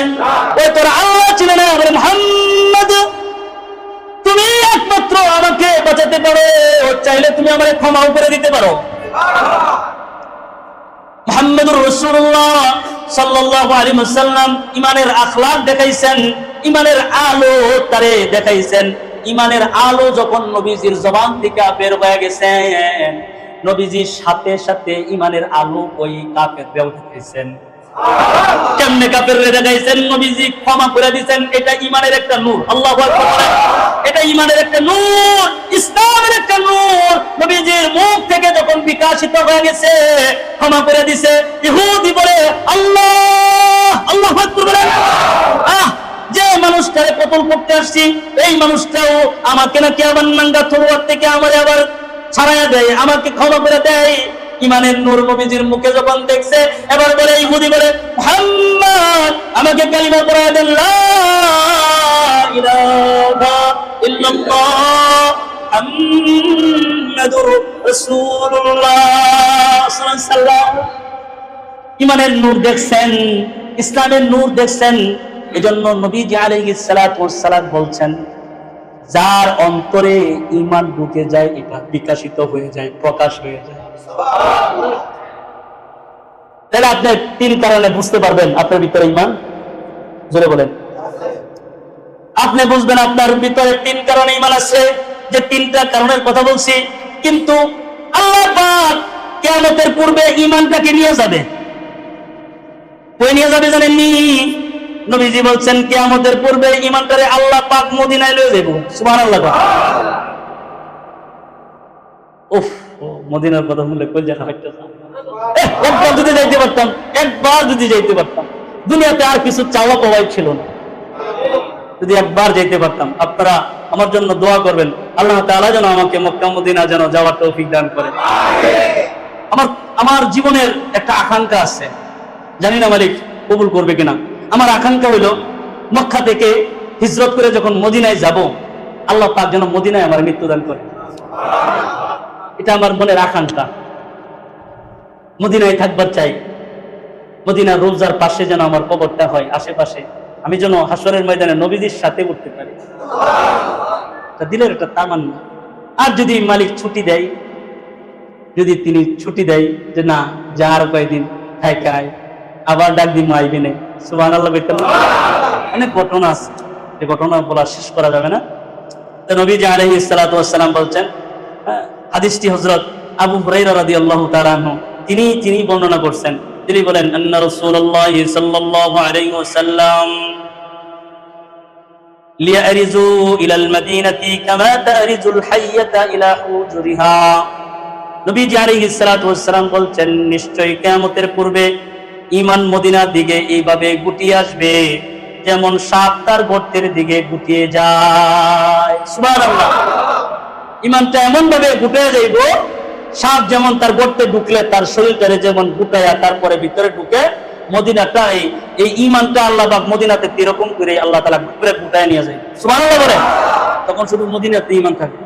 ওই তোর আল্লাহ চিনে না। বলে মুহাম্মদ তুমি একমাত্র আমাকে বাঁচাতে পারো, চাইলে তুমি আমাকে ক্ষমাও করে দিতে পারো। মুহাম্মদুর রাসূলুল্লাহ সাল্লাল্লাহু আলাইহি ওয়াসাল্লাম ইমানের আখলাক দেখাইছেন, ইমানের আলো তারে দেখাইছেন। ইমানের আলো যখন নবীজির জবান থেকে বের হয়ে গেছেন, নবীজির সাথে সাথে ইমানের আলো ওই কাফেরদের দেখাইছেন। কেমনে কাফেরদের দেখাইছেন? নবীজি ক্ষমা করে দিয়েছেন। এটা ইমানের একটা নূর। আল্লাহু আকবার। এটা ইমানের একটা নূর, ইসলামের একটা নূর নবীজির মুখ থেকে যখন বিকাশিত হয়ে গেছে, ক্ষমা করে দিয়েছে। ইহুদি বলে আল্লাহ, আল্লাহু আকবার বলে, যে মানুষটারে কতল করতে আসছি এই মানুষটাও আমাকে নাকি আবার নাঙ্গা তলোয়ার থেকে আমারে আবার ছাড়াইয়া দেয়, আমাকে ক্ষমা করে দেয়। ইমানের নূর নবীজির মুখে যখন দেখছে, এবার বলে ইহুদি বলে মুহাম্মদ আমাকে কালিমা পড়ায় দেন, লা ইলাহা ইল্লাল্লাহ মুহাম্মাদুর রাসূলুল্লাহ সাল্লাল্লাহু আলাইহি ওয়াসাল্লাম। ইমানের নূর দেখছেন, ইসলামের নূর দেখছেন। এজন্য নবীজি আলাইহিস সালাতু ওয়াস সালাম বলছেন, যার অন্তরে ঈমান ঢুকে যায় এটা বিকশিত হয়ে যায়, প্রকাশ হয়ে যায়। তাহলে আপনি তিন কারণে বুঝতে পারবেন আপনার ভিতরে ঈমান। জোরে বলেন। আপনি বুঝবেন আপনার ভিতরে তিন কারণে ঈমান আছে, যে তিনটা কারণের কথা বলছি। কিন্তু আল্লাহ পাক কিয়ামতের পূর্বে ঈমানটাকে নিয়ে যাবে। কই নিয়ে যাবে জানেননি? নবীজি বলছেন কিয়ামতের পূর্বে ঈমানটারে আল্লাহ পাক মদিনায় লয়ে যাবে। সুবহানাল্লাহ। উফ, মদিনার কথা বললে কলজাটা ফাটতেছে। একবার যদি যাইতে পারতাম, একবার যদি যাইতে পারতাম, দুনিয়াতে আর কিছু চাওয়া পাওয়াই ছিল না। যদি একবার যাইতে পারতাম। আপনারা আমার জন্য দোয়া করবেন, আল্লাহ তাআলা যেন আমাকে মক্কা মদিনা যেন যাওয়ার তৌফিক দান করে। আমার জীবনের একটা আকাঙ্ক্ষা আছে, জানি না মালিক কবুল করবে কিনা। আমার আকাঙ্ক্ষা হইল মক্কা থেকে হিজরত করে যখন মদিনায় যাব, আল্লাহ পাক যেন মদিনায় আমার মৃত্যু দান করে। এটা আমার মনের আকাঙ্ক্ষা। মদিনায় থাকবার চাই, মদিনা রোজার পাশে যেন আমার কবরটা হয়, আশেপাশে আমি যেন হাসরের ময়দানে নবীজির সাথে উঠতে পারি। দিলের একটা তামান্না। আর যদি মালিক ছুটি দেয়, যদি তিনি ছুটি দেয় যে না যা আর কয়েকদিন থাকায় আবার ডাক দিন আইবি না, সুবহানাল্লাহ। অনেক ঘটনা আছে, যে ঘটনা বলা শেষ করা যাবে না। তো নবীজি আলাইহিস সালাতু ওয়াস সালাম বলছেন, হাদিসটি হযরত আবু হুরায়রা রাদিয়াল্লাহু তাআলা আনহু তিনি বর্ণনা করছেন। তিনি বলেন, আন্না রাসূলুল্লাহ সাল্লাল্লাহু আলাইহি ওয়াসাল্লাম লিয়ারিজু ইলাল মাদিনাতি কামা তারিজুল হাইয়াতা ইলা হুজুরিহা। নবীজি আলাইহিস সালাতু ওয়াস সালাম বলছেন, নিশ্চয়ই কিয়ামতের পূর্বে ঈমান মদিনার দিকে এইভাবে গুটিয়ে আসবে যেমন সাপ তার গর্তের দিকে গুটিয়ে যায়। সুবহানাল্লাহ। ঈমানটা এমন ভাবে গুটিয়ে যাইব, সাপ যেমন তার গর্তে ঢুকলে তার শরীরটারে যেমন গুটায়া তারপরে ভিতরে ঢুকে, মদিনাটা এই ঈমানটা আল্লাহ পাক মদিনাতে এরকম করে আল্লাহ তাআলা ঘুরে গুটায় নিয়ে যায়। সুবহানাল্লাহ বলে, তখন শুধু মদিনাতে ঈমান থাকবে।